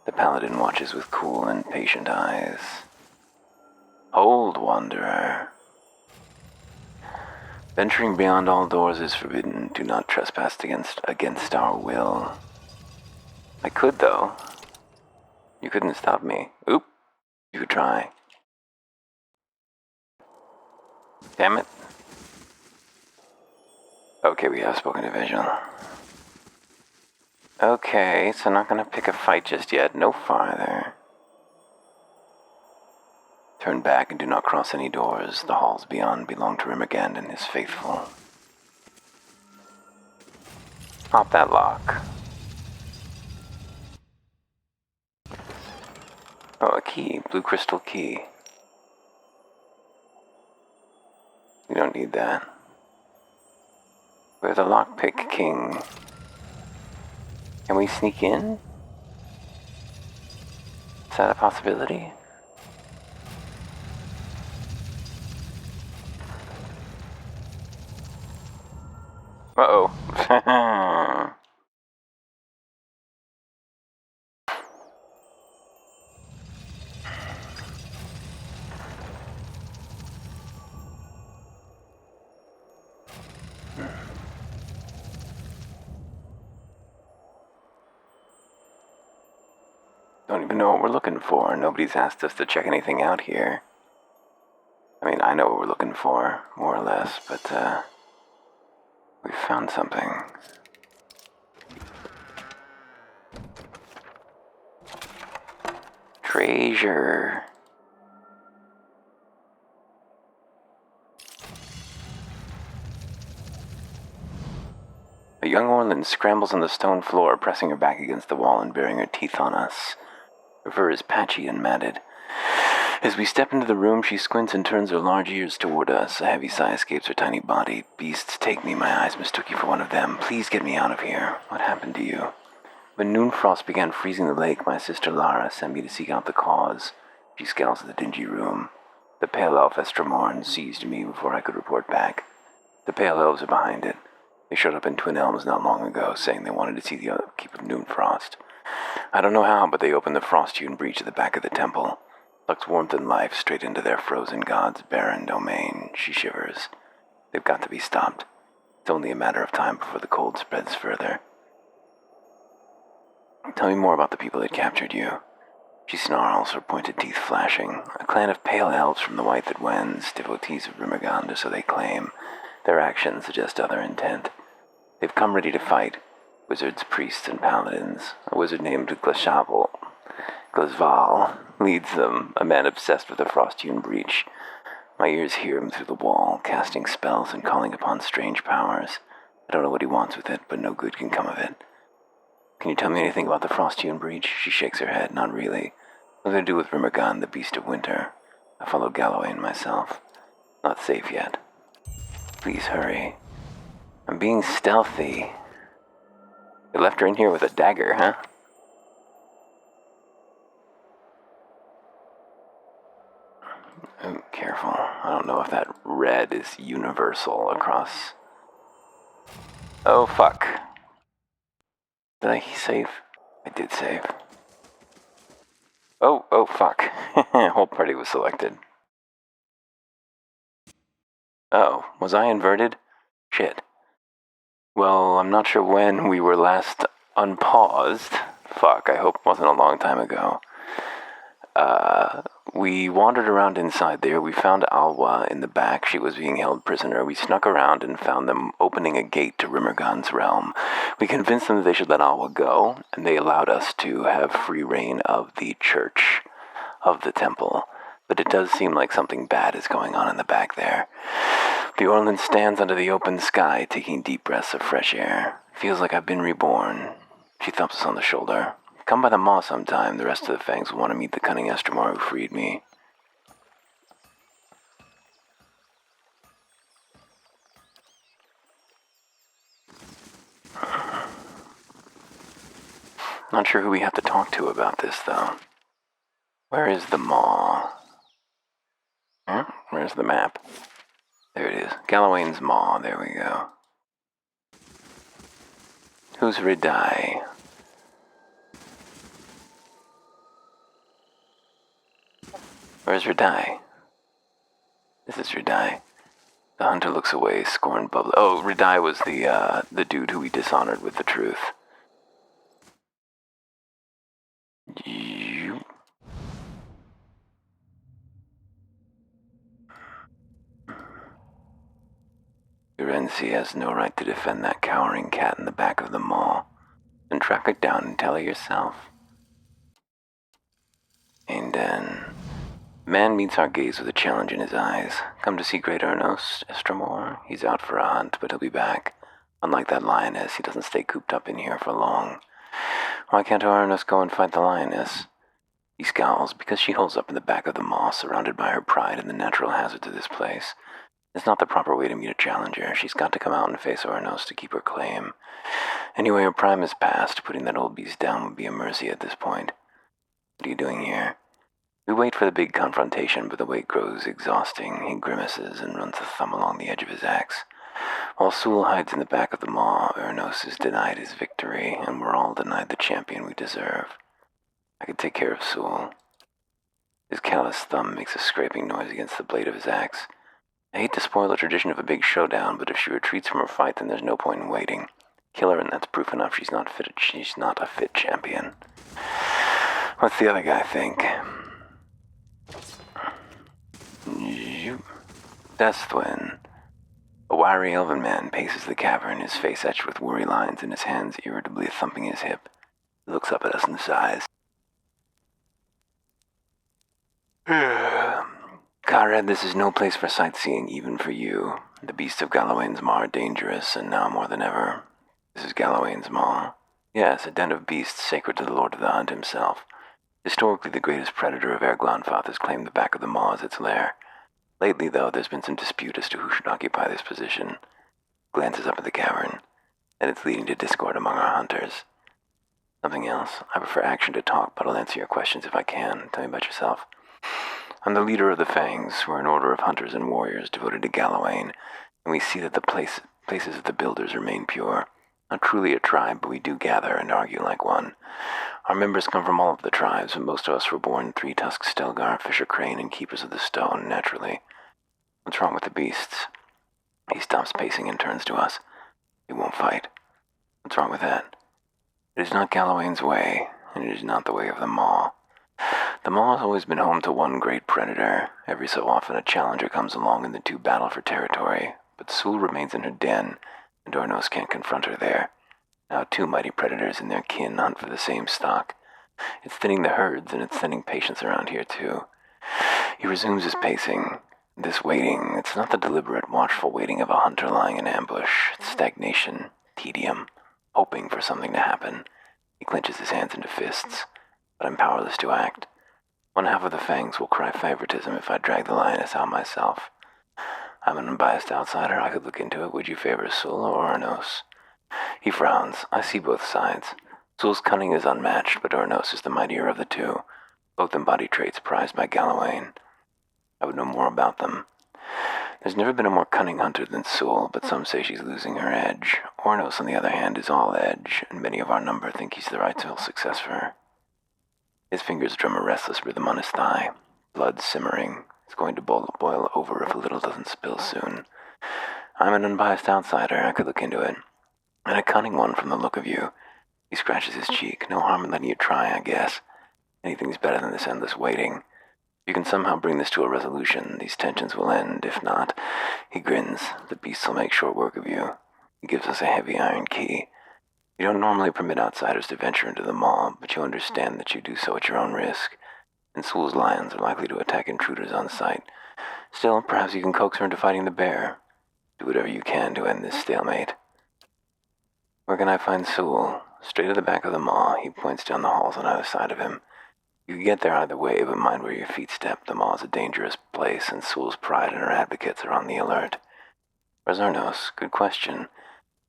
The paladin watches with cool and patient eyes. Hold, wanderer. Venturing beyond all doors is forbidden. Do not trespass against our will. I could, though. You couldn't stop me. Oop. You could try. Damn it. Okay, we have spoken to Vigil. Okay, so not gonna pick a fight just yet. No farther. Turn back and do not cross any doors. The halls beyond belong to Rimmergand and his faithful. Pop that lock. Oh, a key. Blue crystal key. We don't need that. We're the lockpick king. Can we sneak in? Is that a possibility? Uh-oh. Don't even know what we're looking for. Nobody's asked us to check anything out here. I mean, I know what we're looking for, more or less, but, we found something. Treasure. A young Orlin scrambles on the stone floor, pressing her back against the wall and baring her teeth on us. Her fur is patchy and matted. As we step into the room, she squints and turns her large ears toward us. A heavy sigh escapes her tiny body. Beasts, take me. My eyes mistook you for one of them. Please get me out of here. What happened to you? When Noonfrost began freezing the lake, my sister Lara sent me to seek out the cause. She scowls at the dingy room. The pale elf Estremorn seized me before I could report back. The pale elves are behind it. They showed up in Twin Elms not long ago, saying they wanted to see the upkeep of Noonfrost. I don't know how, but they opened the frost-hewn breach at the back of the temple. Sucks warmth and life straight into their frozen god's barren domain. She shivers. They've got to be stopped. It's only a matter of time before the cold spreads further. Tell me more about the people that captured you. She snarls, her pointed teeth flashing. A clan of pale elves from the White That Wends, devotees of Rimmergand, or so they claim. Their actions suggest other intent. They've come ready to fight. Wizards, priests, and paladins. A wizard named Glazval leads them, a man obsessed with the frost-hewn breach. My ears hear him through the wall, casting spells and calling upon strange powers. I don't know what he wants with it, but no good can come of it. Can you tell me anything about the Frost-hewn breach? She shakes her head. Not really. Nothing to do with Rimmergun, the beast of winter. I followed Galloway myself. Not safe yet. Please hurry. I'm being stealthy. They left her in here with a dagger, huh? Oh, careful. I don't know if that red is universal across... Oh, fuck. Did I save? I did save. Oh, fuck. Whole party was selected. Oh, was I inverted? Shit. Well, I'm not sure when we were last unpaused. Fuck, I hope it wasn't a long time ago. We wandered around inside there. We found Alwa in the back. She was being held prisoner. We snuck around and found them opening a gate to Rimmergun's realm. We convinced them that they should let Alwa go, and they allowed us to have free reign of the church, of the temple. But it does seem like something bad is going on in the back there. The Orland stands under the open sky, taking deep breaths of fresh air. Feels like I've been reborn. She thumps us on the shoulder. Come by the maw sometime. The rest of the Fangs will want to meet the cunning Estromar who freed me. Not sure who we have to talk to about this, though. Where is the maw? Huh? Where's the map? There it is. Galloway's maw. There we go. Who's Redai? Where's Redai? This is Redai. The hunter looks away, scorn bubbling. Oh, Redai was the dude who we dishonored with the truth. You... Urensi has no right to defend that cowering cat in the back of the maw. Then track her down and tell her yourself. And then... Man meets our gaze with a challenge in his eyes. Come to see Great Ernos, Estromor. He's out for a hunt, but he'll be back. Unlike that lioness, he doesn't stay cooped up in here for long. Why can't our Ernos go and fight the lioness? He scowls because she holds up in the back of the maw, surrounded by her pride and the natural hazards of this place. It's not the proper way to meet a challenger. She's got to come out and face Ornos to keep her claim. Anyway, her prime is past. Putting that old beast down would be a mercy at this point. What are you doing here? We wait for the big confrontation, but the wait grows exhausting. He grimaces and runs a thumb along the edge of his axe. While Sul hides in the back of the maw, Ernos is denied his victory, and we're all denied the champion we deserve. I could take care of Sul. His callous thumb makes a scraping noise against the blade of his axe. I hate to spoil the tradition of a big showdown, but if she retreats from her fight, then there's no point in waiting. Kill her, and that's proof enough she's not a fit champion. What's the other guy think? Deathwin. A wiry elven man paces the cavern, his face etched with worry lines and his hands irritably thumping his hip. He looks up at us and sighs. Conrad, this is no place for sightseeing, even for you. The beasts of Galloway's Maw are dangerous, and now more than ever. This is Galloway's Maw. Yes, a den of beasts sacred to the Lord of the Hunt himself. Historically, the greatest predator of Erglonfoth has claimed the back of the maw as its lair. Lately, though, there's been some dispute as to who should occupy this position. Glances up at the cavern, and it's leading to discord among our hunters. Something else. I prefer action to talk, but I'll answer your questions if I can. Tell me about yourself. I'm the leader of the Fangs. We're an order of hunters and warriors devoted to Gallowayne, and we see that the places of the builders remain pure. Not truly a tribe, but we do gather and argue like one. Our members come from all of the tribes, but most of us were born Three-Tusked Stelgar, Fisher Crane, and Keepers of the Stone, naturally. What's wrong with the beasts? He stops pacing and turns to us. He won't fight. What's wrong with that? It is not Gallowayne's way, and it is not the way of the Maw. The Maw has always been home to one great predator. Every so often a challenger comes along and the two battle for territory, but Sul remains in her den, and Ornos can't confront her there. Now two mighty predators and their kin hunt for the same stock. It's thinning the herds, and it's thinning patience around here, too. He resumes his pacing. This waiting, it's not the deliberate, watchful waiting of a hunter lying in ambush. It's stagnation, tedium, hoping for something to happen. He clenches his hands into fists, but I'm powerless to act. One half of the fangs will cry favoritism if I drag the lioness out myself. I'm an unbiased outsider. I could look into it. Would you favor Sul or Ornos? He frowns. I see both sides. Sul's cunning is unmatched, but Ornos is the mightier of the two. Both embody traits prized by Galawain. I would know more about them. There's never been a more cunning hunter than Sul, but some say she's losing her edge. Ornos, on the other hand, is all edge, and many of our number think he's the rightful successor. His fingers drum a restless rhythm on his thigh. Blood simmering. It's going to boil over if a little doesn't spill soon. I'm an unbiased outsider. I could look into it. And a cunning one from the look of you. He scratches his cheek. No harm in letting you try, I guess. Anything's better than this endless waiting. If you can somehow bring this to a resolution, these tensions will end. If not, he grins. The beast will make short work of you. He gives us a heavy iron key. You don't normally permit outsiders to venture into the mob, but you understand that you do so at your own risk. And Sul's lions are likely to attack intruders on sight. Still, perhaps you can coax her into fighting the bear. Do whatever you can to end this stalemate. Where can I find Sul? Straight at the back of the maw. He points down the halls on either side of him. You can get there either way, but mind where your feet step. The maw is a dangerous place, and Sul's pride and her advocates are on the alert. Where's Ornos? Good question.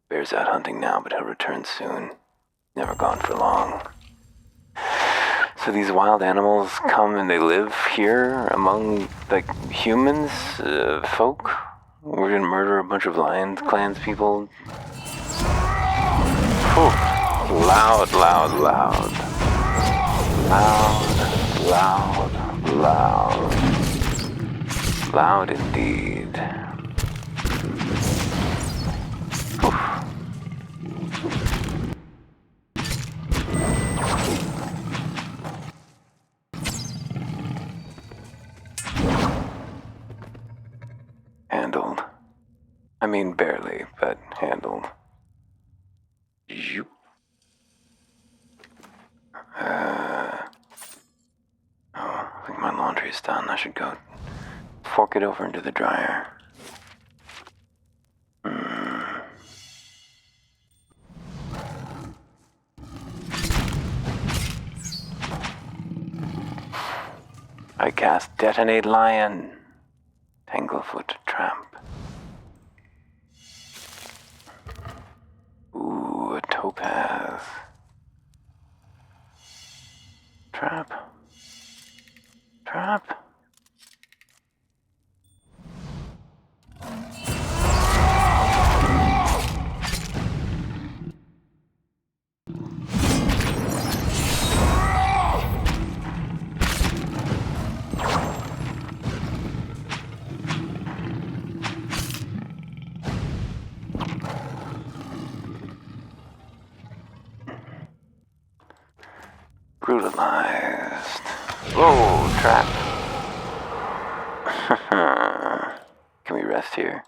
Bear's out hunting now, but he'll return soon. Never gone for long. So these wild animals come and they live here among, humans, folk? We're gonna murder a bunch of lions, clans, people. Whew. Loud, loud, loud. Loud, loud, loud. Loud indeed. Whew. Handled. I mean, barely, but handled. Zoop. I think my laundry is done. I should go fork it over into the dryer. I cast Detonate Lion. Tanglefoot Tramp. Ooh, a topaz. Trap. Trap. Brutalized. Whoa, trap. Can we rest here?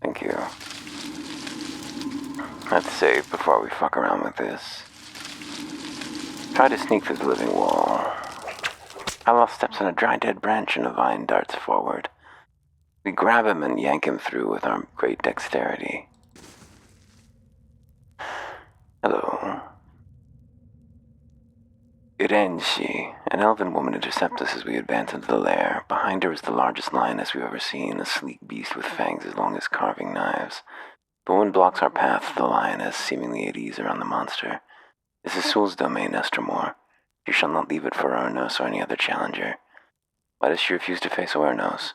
Thank you. Let's save before we fuck around with this. Try to sneak through the living wall. Outlaw steps on a dry dead branch and a vine darts forward. We grab him and yank him through with our great dexterity. Hello. Irenshi, an elven woman, intercepts us as we advance into the lair. Behind her is the largest lioness we've ever seen, a sleek beast with fangs as long as carving knives. The woman blocks our path to the lioness, seemingly at ease around the monster. This is Sul's domain, Estromor. She shall not leave it for Ornos or any other challenger. Why does she refuse to face Ornos?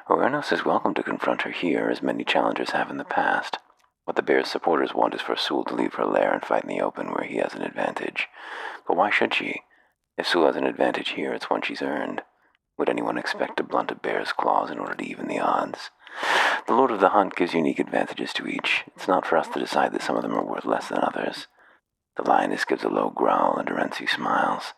Ornos is welcome to confront her here, as many challengers have in the past. What the bear's supporters want is for Sul to leave her lair and fight in the open where he has an advantage. But why should she? If Sul has an advantage here, it's one she's earned. Would anyone expect to blunt a bear's claws in order to even the odds? The Lord of the Hunt gives unique advantages to each. It's not for us to decide that some of them are worth less than others. The lioness gives a low growl and Orensi smiles.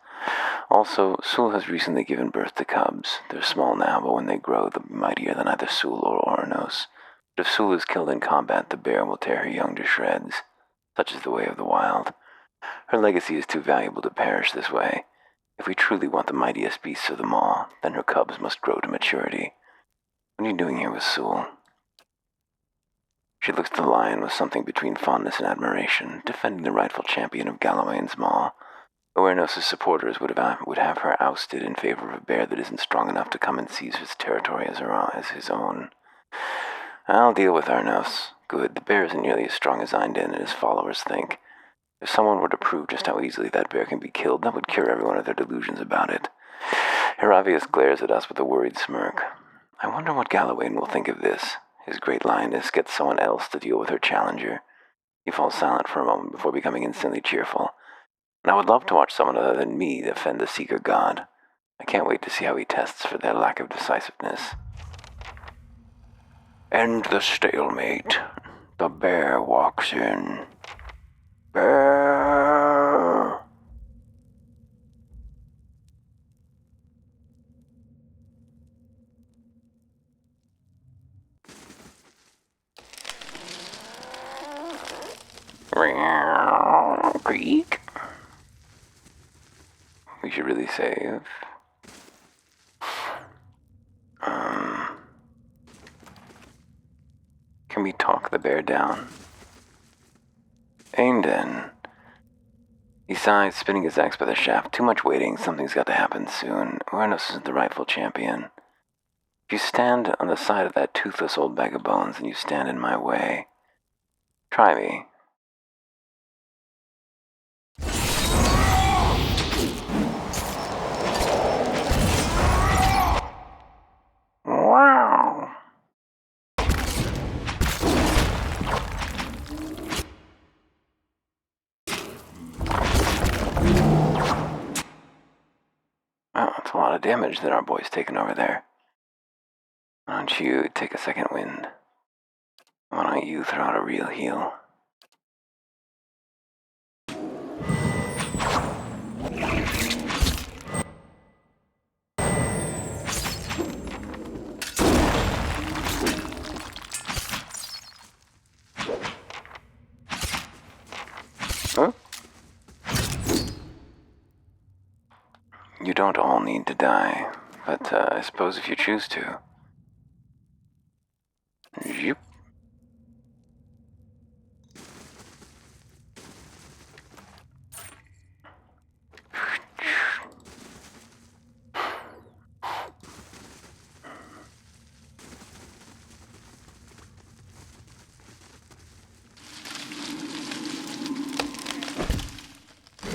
Also, Sul has recently given birth to cubs. They're small now, but when they grow, they'll be mightier than either Sul or Ornos. But if Sul is killed in combat, the bear will tear her young to shreds. Such is the way of the wild. Her legacy is too valuable to perish this way. If we truly want the mightiest beasts of them all, then her cubs must grow to maturity. What are you doing here with Sewell? She looks at the lion with something between fondness and admiration, defending the rightful champion of Galloway's Maw. Awareness's supporters would have her ousted in favor of a bear that isn't strong enough to come and seize his territory as his own. I'll deal with Arnos. Good, the bear isn't nearly as strong as Einden and his followers think. If someone were to prove just how easily that bear can be killed, that would cure everyone of their delusions about it. Heravius glares at us with a worried smirk. I wonder what Galloway will think of this. His great lioness gets someone else to deal with her challenger. He falls silent for a moment before becoming instantly cheerful. And I would love to watch someone other than me defend the Seeker God. I can't wait to see how he tests for their lack of decisiveness. End the stalemate. The bear walks in. Bear! Creek? We should really save. Can we talk the bear down? Ainden. He sighs, spinning his axe by the shaft. Too much waiting. Something's got to happen soon. Uranus isn't the rightful champion. If you stand on the side of that toothless old bag of bones and you stand in my way, try me. Wow! Oh, that's a lot of damage that our boy's taken over there. Why don't you take a second wind? Why don't you throw out a real heal? Huh? You don't all need to die, but I suppose if you choose to. Yep.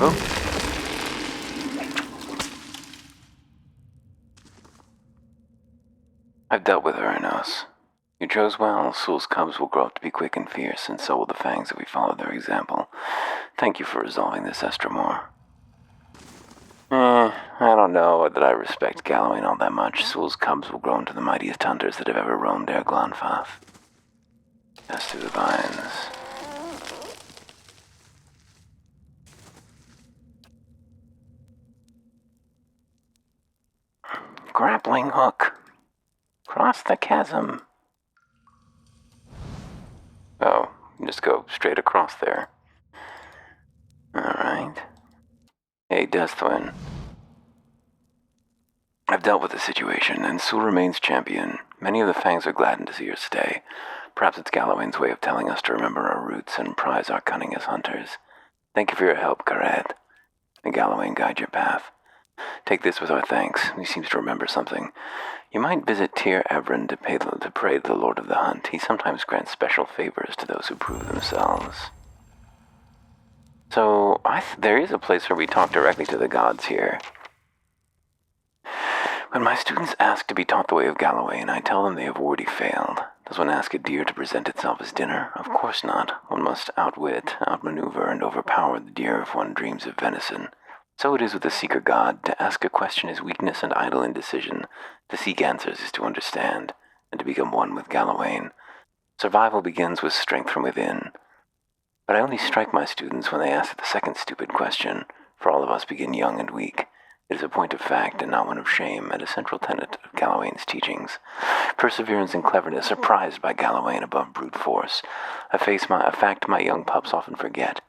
Oh. I've dealt with Uranus. You chose well. Sewell's cubs will grow up to be quick and fierce, and so will the fangs if we follow their example. Thank you for resolving this, Estremore. I don't know that I respect Galloway all that much. Sewell's cubs will grow into the mightiest hunters that have ever roamed Air Glonfath. As to the vines. Grappling hook. Cross the chasm. Oh, just go straight across there. Alright. Hey, Deathwin. I've dealt with the situation, and Sewell remains champion. Many of the Fangs are gladdened to see her stay. Perhaps it's Galloway's way of telling us to remember our roots and prize our cunning as hunters. Thank you for your help, Gareth. May Galloway guide your path. Take this with our thanks. He seems to remember something. You might visit Tyr Evren to pray to the Lord of the Hunt. He sometimes grants special favors to those who prove themselves. So, there is a place where we talk directly to the gods here. When my students ask to be taught the way of Galloway, and I tell them they have already failed, does one ask a deer to present itself as dinner? Of course not. One must outwit, outmaneuver, and overpower the deer if one dreams of venison. So it is with the Seeker God. To ask a question is weakness and idle indecision. To seek answers is to understand, and to become one with Galloway. Survival begins with strength from within. But I only strike my students when they ask the second stupid question, for all of us begin young and weak. It is a point of fact and not one of shame, and a central tenet of Galloway's teachings. Perseverance and cleverness are prized by Galloway above brute force, a fact my young pups often forget.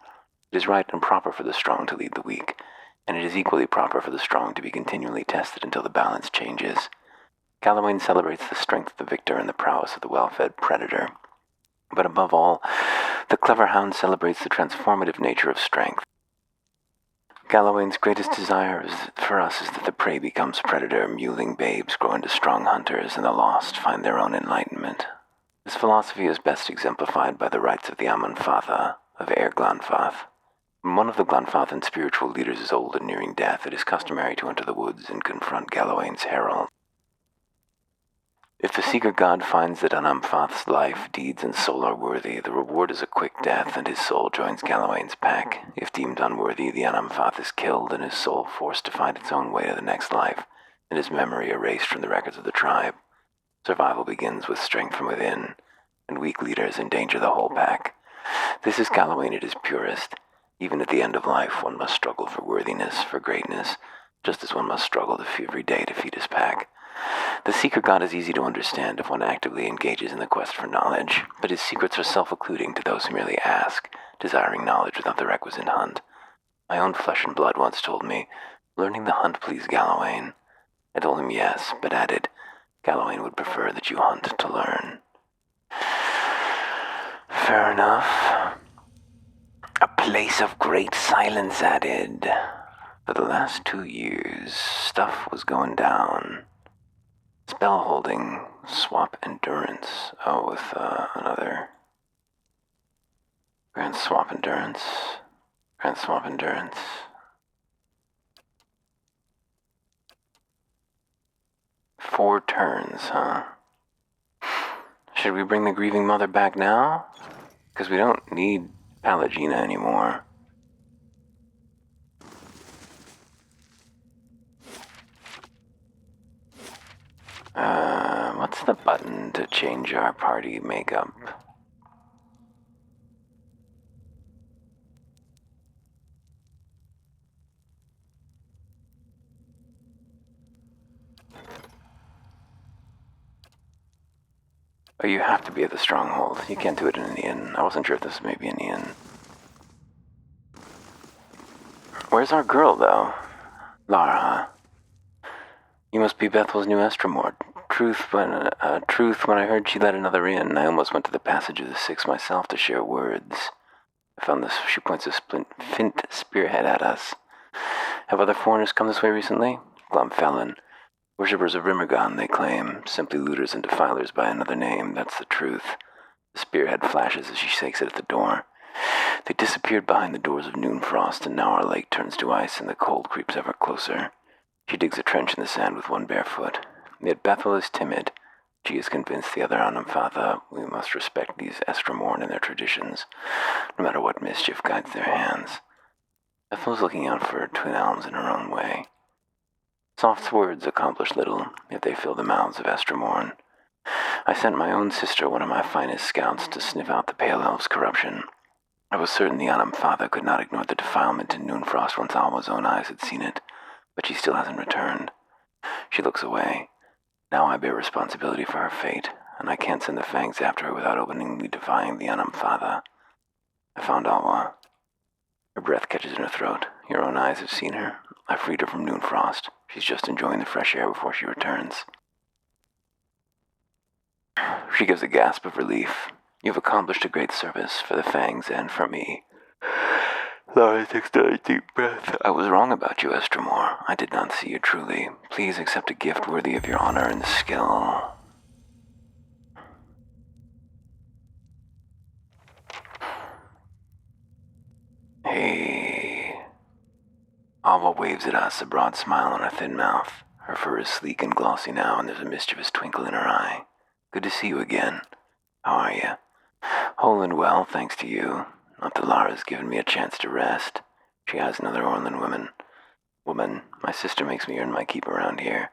It is right and proper for the strong to lead the weak. and it is equally proper for the strong to be continually tested until the balance changes. Gallowayne celebrates the strength of the victor and the prowess of the well-fed predator. But above all, the clever hound celebrates the transformative nature of strength. Gallowayne's greatest desire for us is that the prey becomes predator, mewling babes grow into strong hunters, and the lost find their own enlightenment. This philosophy is best exemplified by the rites of the Amanfatha of Air Glanfath. When one of the Glanfathan spiritual leaders is old and nearing death, it is customary to enter the woods and confront Gallowayne's herald. If the seeker god finds that Anamfath's life, deeds, and soul are worthy, the reward is a quick death, and his soul joins Gallowayne's pack. If deemed unworthy, the Anamfath is killed, and his soul forced to find its own way to the next life, and his memory erased from the records of the tribe. Survival begins with strength from within, and weak leaders endanger the whole pack. This is Gallowayne at his purest. Even at the end of life, one must struggle for worthiness, for greatness, just as one must struggle every day to feed his pack. The seeker god is easy to understand if one actively engages in the quest for knowledge, but his secrets are self-occluding to those who merely ask, desiring knowledge without the requisite hunt. My own flesh and blood once told me, learning the hunt pleased Gallowayne. I told him yes, but added, Gallowayne would prefer that you hunt to learn. Fair enough. A place of great silence added. For the last 2 years, stuff was going down. Spell holding, swap endurance. Oh, with another. Grand swap endurance. 4 turns, huh? Should we bring the grieving mother back now? Because we don't need Palagina anymore. What's the button to change our party makeup? Oh, you have to be at the stronghold. You can't do it in an inn. I wasn't sure if this may be an inn. Where's our girl, though? Lara. You must be Bethel's new Estremor. Truth, when I heard she let another in, I almost went to the Passage of the Six myself to share words. I found this. She points a flint spearhead at us. Have other foreigners come this way recently? Glumfellan. Worshippers of Rimmergon, they claim. Simply looters and defilers by another name. That's the truth. The spearhead flashes as she shakes it at the door. They disappeared behind the doors of Noonfrost, and now our lake turns to ice and the cold creeps ever closer. She digs a trench in the sand with one bare foot. Yet Bethel is timid. She is convinced the other Anamfatha we must respect these Estremorn and their traditions, no matter what mischief guides their hands. Bethel is looking out for her twin elms in her own way. Soft words accomplish little, yet they fill the mouths of Estremorn. I sent my own sister, one of my finest scouts, to sniff out the Pale Elves' corruption. I was certain the Anamfatha could not ignore the defilement in Noonfrost once Alwa's own eyes had seen it, but she still hasn't returned. She looks away. Now I bear responsibility for her fate, and I can't send the Fangs after her without openly defying the Anamfatha. I found Alwa. Her breath catches in her throat. Your own eyes have seen her. I freed her from Noonfrost. She's just enjoying the fresh air before she returns. She gives a gasp of relief. You've accomplished a great service for the Fangs and for me. Lara takes a deep breath. I was wrong about you, Estremor. I did not see you truly. Please accept a gift worthy of your honor and skill. Hey. Alva waves at us, a broad smile on her thin mouth. Her fur is sleek and glossy now, and there's a mischievous twinkle in her eye. Good to see you again. How are you? Whole and well, thanks to you. Not that Lara's given me a chance to rest. She has another Orlan woman. My sister makes me earn my keep around here.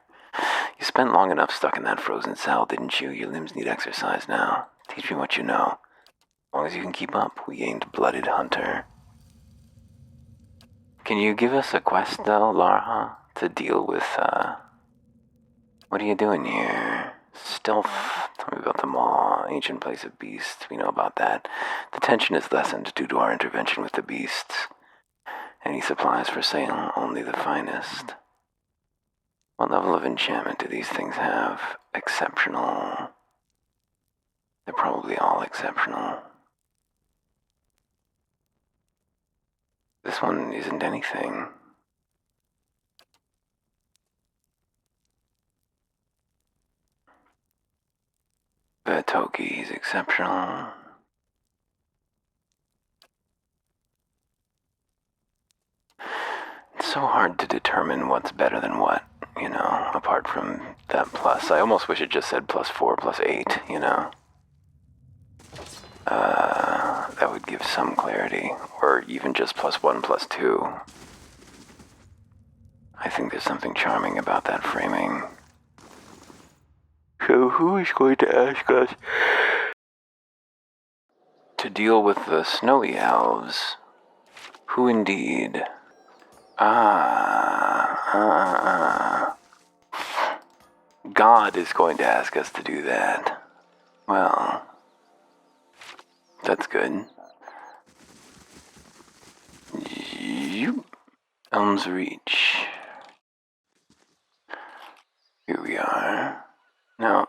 You spent long enough stuck in that frozen cell, didn't you? Your limbs need exercise now. Teach me what you know. As long as you can keep up, we gained Blooded Hunter. Can you give us a quest, though, Lara, to deal with, what are you doing here? Stealth. Tell me about the Maw, ancient place of beasts. We know about that. The tension is lessened due to our intervention with the beasts. Any supplies for sale? Only the finest. What level of enchantment do these things have? Exceptional. They're probably all exceptional. This one isn't anything. The Toki's exceptional. It's so hard to determine what's better than what, apart from that plus. I almost wish it just said +4, +8, That would give some clarity, or even just +1, +2. I think there's something charming about that framing. So who is going to ask us to deal with the snowy elves? Who indeed? God is going to ask us to do that. Well, that's good. Elm's Reach. Here we are. Now,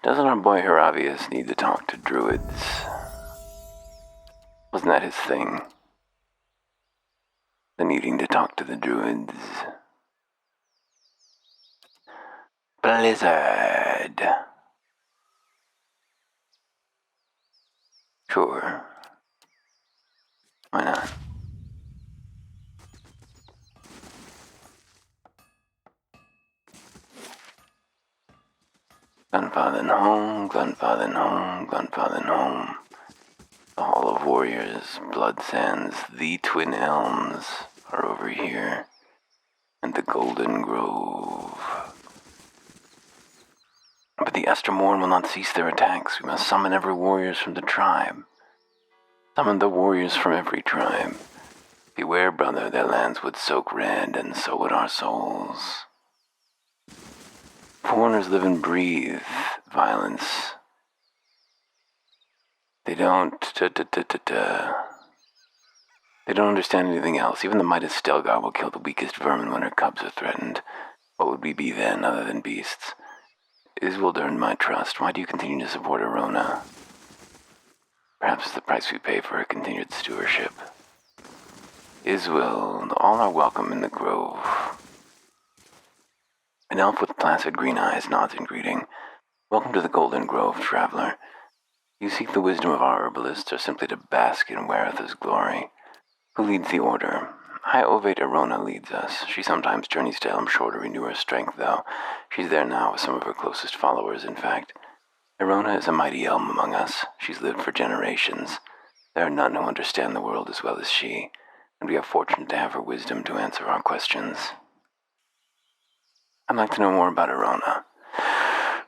doesn't our boy Haravius need to talk to druids? Wasn't that his thing? The needing to talk to the druids. Blizzard. Sure. Why not? Gunfather home, Gunfather home, Gunfather home. The Hall of Warriors, Blood Sands, the Twin Elms are over here, and the Golden Grove. But the Estermorn will not cease their attacks. We must summon every warriors from the tribe. Summon the warriors from every tribe. Beware, brother, their lands would soak red, and so would our souls. Foreigners live and breathe violence. They don't understand anything else. Even the Midas Stelgar will kill the weakest vermin when her cubs are threatened. What would we be then, other than beasts? Iswild earned my trust. Why do you continue to support Arona? Perhaps it's the price we pay for her continued stewardship. Iswild, all are welcome in the grove. An elf with placid green eyes nods in greeting. Welcome to the Golden Grove, traveler. You seek the wisdom of our herbalists, or simply to bask in Weretha's glory? Who leads the order? High Ovate Arona leads us. She sometimes journeys to Elmshore to renew her strength, though. She's there now with some of her closest followers, in fact. Arona is a mighty elm among us. She's lived for generations. There are none who understand the world as well as she, and we are fortunate to have her wisdom to answer our questions. I'd like to know more about Arona.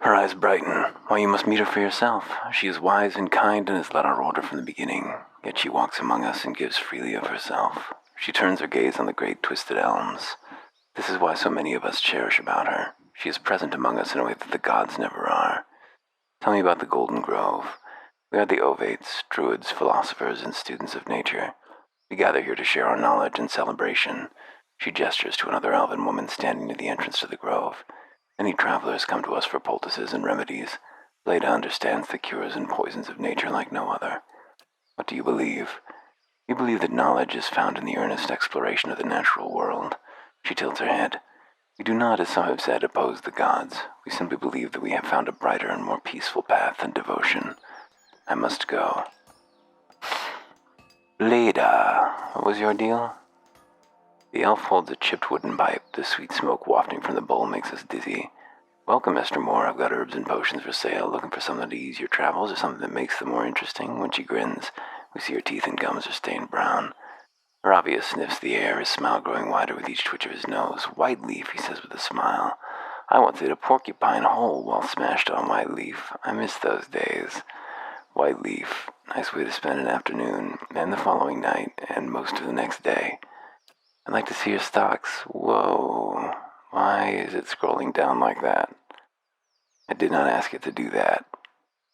Her eyes brighten. Why, you must meet her for yourself. She is wise and kind and has led our order from the beginning, yet she walks among us and gives freely of herself. She turns her gaze on the great twisted elms. This is why so many of us cherish about her. She is present among us in a way that the gods never are. Tell me about the Golden Grove. We are the Ovates, druids, philosophers, and students of nature. We gather here to share our knowledge and celebration. She gestures to another elven woman standing near the entrance to the grove. Many travelers come to us for poultices and remedies. Leda understands the cures and poisons of nature like no other. What do you believe? We believe that knowledge is found in the earnest exploration of the natural world. She tilts her head. We do not, as some have said, oppose the gods. We simply believe that we have found a brighter and more peaceful path than devotion. I must go. Leda, what was your deal? The elf holds a chipped wooden pipe. The sweet smoke wafting from the bowl makes us dizzy. Welcome, Mr. Moore. I've got herbs and potions for sale. Looking for something to ease your travels or something that makes them more interesting? When she grins, we see her teeth and gums are stained brown. Haravius sniffs the air, his smile growing wider with each twitch of his nose. White leaf, he says with a smile. I once ate a porcupine whole while smashed on white leaf. I miss those days. White leaf, nice way to spend an afternoon, and the following night, and most of the next day. I'd like to see your stocks. Whoa. Why is it scrolling down like that? I did not ask it to do that.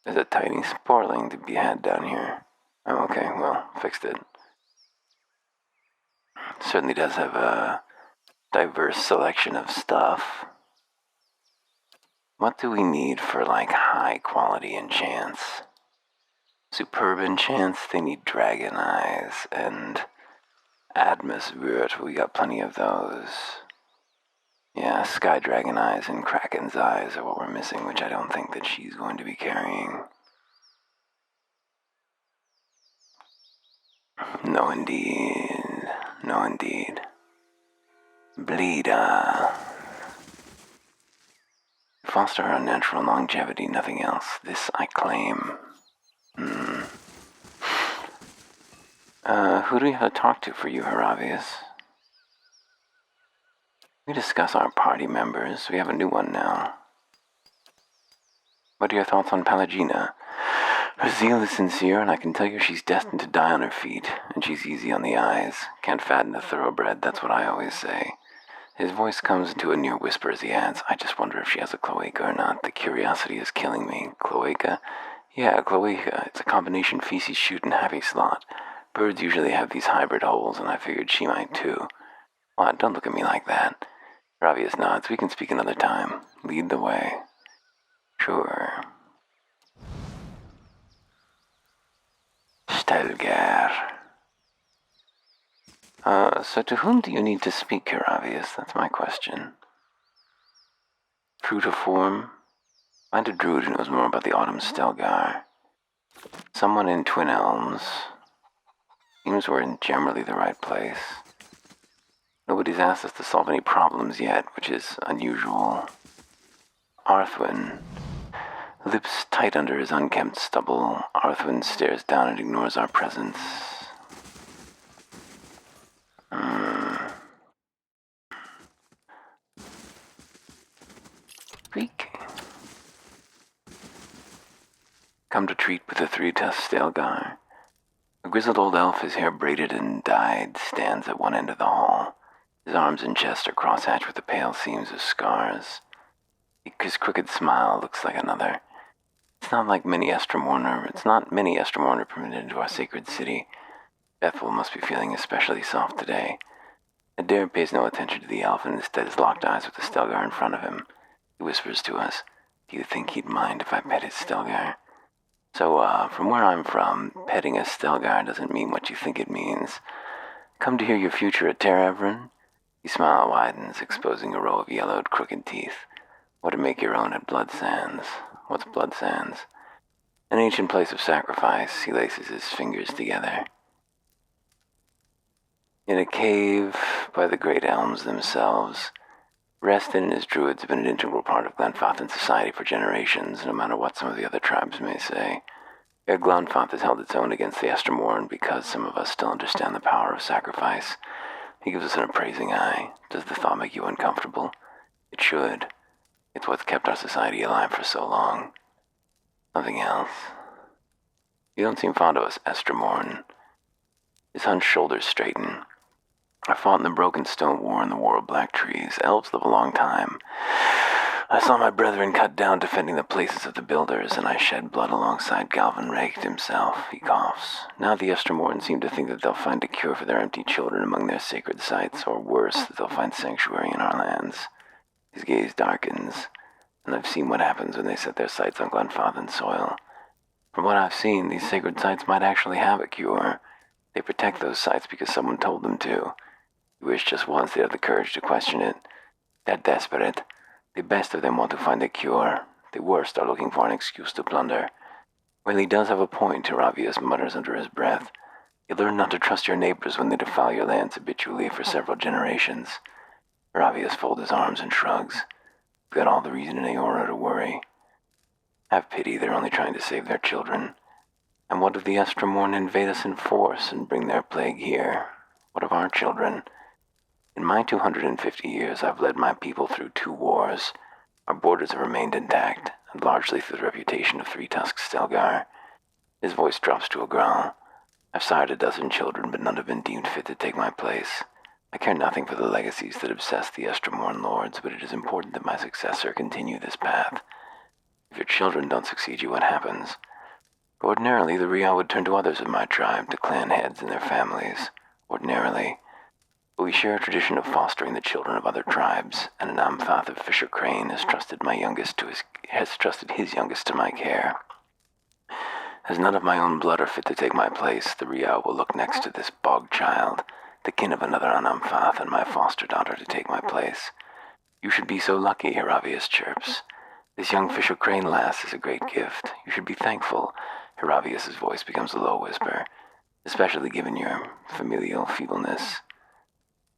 There's a tiny sporling to be had down here. Oh, okay, well, fixed it. Certainly does have a diverse selection of stuff. What do we need for, like, high quality enchants? Superb enchants, they need dragon eyes and atmosphere. We got plenty of those. Yeah, sky dragon eyes and kraken's eyes are what we're missing, which I don't think that she's going to be carrying. No indeed. No indeed. Bleeda. Foster her unnatural longevity, nothing else. This I claim. Who do we have to talk to for you, Haravius? We discuss our party members. We have a new one now. What are your thoughts on Pelagina? Her zeal is sincere, and I can tell you she's destined to die on her feet, and she's easy on the eyes. Can't fatten a thoroughbred, that's what I always say. His voice comes into a near whisper as he adds, I just wonder if she has a cloaca or not. The curiosity is killing me. Cloaca? Yeah, cloaca. It's a combination feces chute and heavy slot. Birds usually have these hybrid holes, and I figured she might too. What? Don't look at me like that. Ravius nods. We can speak another time. Lead the way. Sure. Stelgar. So to whom do you need to speak, Heravius? That's my question. True to form? Find a druid who knows more about the Autumn Stelgar. Someone in Twin Elms. Seems we're in generally the right place. Nobody's asked us to solve any problems yet, which is unusual. Arthwin. Lips tight under his unkempt stubble, Arthwin stares down and ignores our presence. Creak. Come to treat with the three-tusked Stelgar. A grizzled old elf, his hair braided and dyed, stands at one end of the hall. His arms and chest are crosshatched with the pale seams of scars. His crooked smile looks like another. It's not many Estromorner permitted into our sacred city. Bethel must be feeling especially soft today. Adair pays no attention to the elf and instead is locked eyes with the Stelgar in front of him. He whispers to us, do you think he'd mind if I pet his Stelgar? So, from where I'm from, petting a Stelgar doesn't mean what you think it means. Come to hear your future at Terravrin? His smile widens, exposing a row of yellowed, crooked teeth. Or to make your own at Blood Sands. What's Blood Sands? An ancient place of sacrifice. He laces his fingers together. In a cave by the great elms themselves, Reston and his druids have been an integral part of Glenfathan society for generations, no matter what some of the other tribes may say. Ere Glenfath has held its own against the Estromorn because some of us still understand the power of sacrifice. He gives us an appraising eye. Does the thought make you uncomfortable? It should. It's what's kept our society alive for so long. Nothing else. You don't seem fond of us, Estromorn. His hunched shoulders straighten. I fought in the Broken Stone War and the War of Black Trees. Elves live a long time. I saw my brethren cut down defending the places of the builders, and I shed blood alongside Galvin Raked himself. He coughs. Now the Estromorn seem to think that they'll find a cure for their empty children among their sacred sites, or worse, that they'll find sanctuary in our lands. His gaze darkens, and I've seen what happens when they set their sights on Glenfathan soil. From what I've seen, these sacred sites might actually have a cure. They protect those sites because someone told them to. You wish just once they have the courage to question it. They're desperate. The best of them want to find a cure. The worst are looking for an excuse to plunder. Well, he does have a point, Heravius mutters under his breath. You learn not to trust your neighbors when they defile your lands habitually for several generations. Heravius folds his arms and shrugs. We've got all the reason in Aora to worry. Have pity, they're only trying to save their children. And what if the Estromorn invade us in force and bring their plague here? What of our children? In my 250 years, I've led my people through 2 wars. Our borders have remained intact, and largely through the reputation of three-tusked Stelgar. His voice drops to a growl. I've sired a dozen children, but none have been deemed fit to take my place. I care nothing for the legacies that obsess the Estromorn lords, but it is important that my successor continue this path. If your children don't succeed you, what happens? Ordinarily, the Rial would turn to others of my tribe, to clan heads and their families. Ordinarily. But we share a tradition of fostering the children of other tribes, and an Amthath of Fisher Crane has trusted his youngest to my care. As none of my own blood are fit to take my place, the Riau will look next to this bog child, the kin of another Anamfath, and my foster daughter to take my place. You should be so lucky, Hiravius chirps. This young Fisher Crane lass is a great gift. You should be thankful. Hiravius's voice becomes a low whisper, especially given your familial feebleness.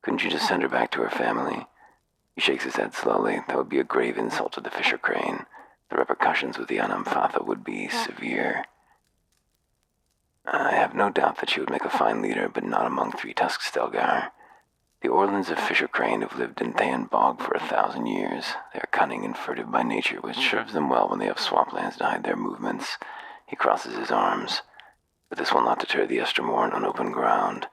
Couldn't you just send her back to her family? He shakes his head slowly. That would be a grave insult to the Fisher Crane. The repercussions with the Anamfatha would be severe. I have no doubt that she would make a fine leader, but not among three-tusked Stelgar. The Orlans of Fisher Crane have lived in Thayan Bog for 1,000 years. They are cunning and furtive by nature, which serves them well when they have swamplands to hide their movements. He crosses his arms. But this will not deter the Estermorn on open ground.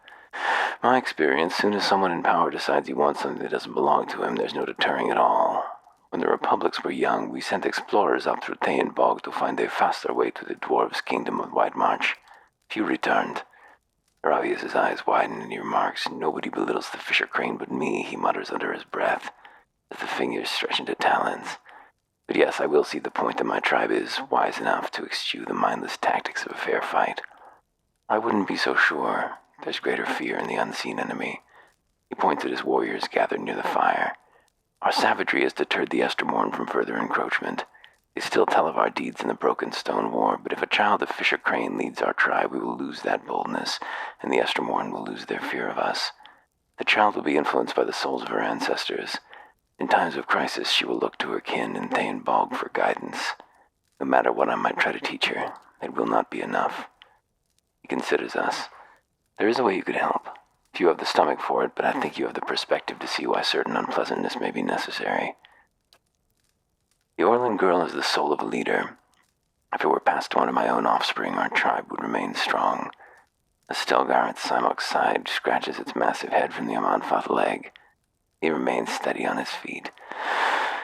My experience, soon as someone in power decides he wants something that doesn't belong to him, there's no deterring at all. When the republics were young, we sent explorers up through Thayan Bog to find they fast their way to the dwarves' kingdom of White March. Few returned. Hiravius' eyes widen and he remarks, "Nobody belittles the Fisher Crane but me," he mutters under his breath, as the fingers stretch into talons. But yes, I will see the point that my tribe is wise enough to eschew the mindless tactics of a fair fight. I wouldn't be so sure. There's greater fear in the unseen enemy. He points at his warriors gathered near the fire. Our savagery has deterred the Estermorn from further encroachment. They still tell of our deeds in the Broken Stone War, but if a child of Fisher Crane leads our tribe, we will lose that boldness, and the Estermorn will lose their fear of us. The child will be influenced by the souls of her ancestors. In times of crisis, she will look to her kin in Thayan Bog for guidance. No matter what I might try to teach her, it will not be enough. He considers us. There is a way you could help. If you have the stomach for it, but I think you have the perspective to see why certain unpleasantness may be necessary. The Orlan girl is the soul of a leader. If it were passed to one of my own offspring, our tribe would remain strong. A Stelgar at Simok's side scratches its massive head from the Amanfath leg. He remains steady on his feet.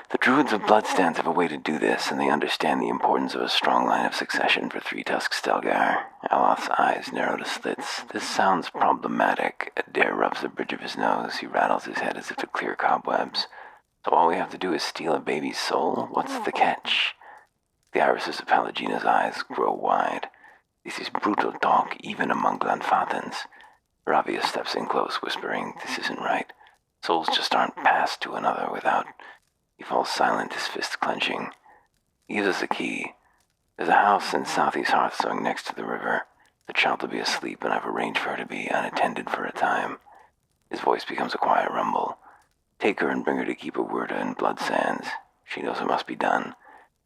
The Druids of Bloodstands have a way to do this, and they understand the importance of a strong line of succession for three-tusked Stelgar. Aloth's eyes narrow to slits. This sounds problematic. Adair rubs the bridge of his nose. He rattles his head as if to clear cobwebs. So all we have to do is steal a baby's soul? What's the catch? The irises of Palagina's eyes grow wide. This is brutal talk, even among Glanfathans. Hiravius steps in close, whispering, "This isn't right. Souls just aren't passed to another without..." He falls silent, his fists clenching. He gives us a key. There's a house in Southeast Hearthstone next to the river. The child will be asleep, and I've arranged for her to be unattended for a time. His voice becomes a quiet rumble. Take her and bring her to keep a Wurda in Blood Sands. She knows it must be done.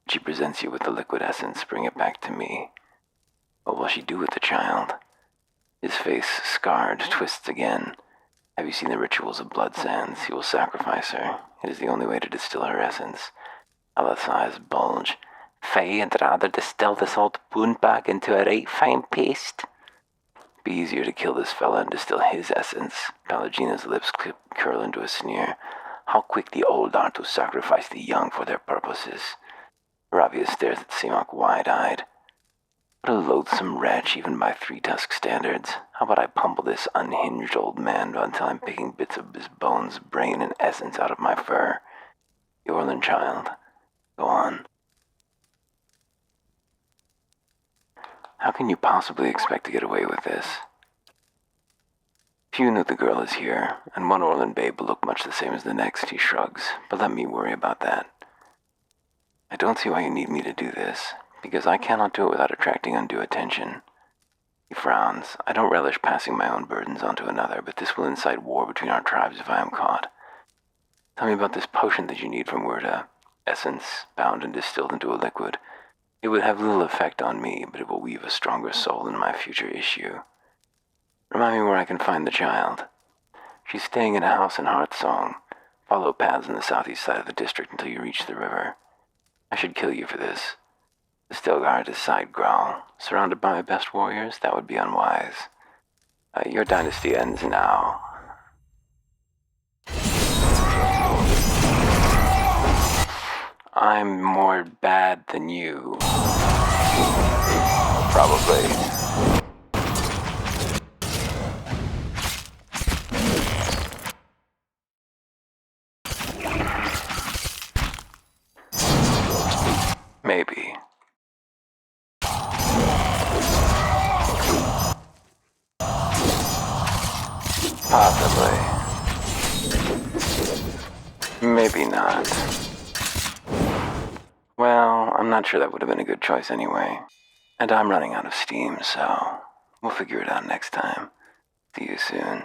She presents you with the liquid essence. Bring it back to me. What will she do with the child? His face, scarred, twists again. Have you seen the rituals of Blood Sands? He will sacrifice her. It is the only way to distill her essence. Alepht's eyes bulge. Faye, I'd rather distill this old wound back into a right fine paste. Be easier to kill this fella and distill his essence. Palagina's lips curl into a sneer. How quick the old are to sacrifice the young for their purposes. Hiravius stares at Simok wide-eyed. What a loathsome wretch, even by three-tusk standards. How about I pummel this unhinged old man until I'm picking bits of his bones, brain, and essence out of my fur? The Orlan child. Go on. How can you possibly expect to get away with this? Few knew the girl is here, and one Orlan babe will look much the same as the next, he shrugs, but let me worry about that. I don't see why you need me to do this, because I cannot do it without attracting undue attention. He frowns. I don't relish passing my own burdens onto another, but this will incite war between our tribes if I am caught. Tell me about this potion that you need from Wurda. Essence, bound and distilled into a liquid. It would have little effect on me, but it will weave a stronger soul in my future issue. Remind me where I can find the child. She's staying in a house in Hearthsong. Follow paths on the southeast side of the district until you reach the river. I should kill you for this. The Stelgar at his side growl. Surrounded by my best warriors? That would be unwise. Your dynasty ends now. I'm more bad than you. Probably. Possibly. Maybe not. Well, I'm not sure that would have been a good choice anyway. And I'm running out of steam, so we'll figure it out next time. See you soon.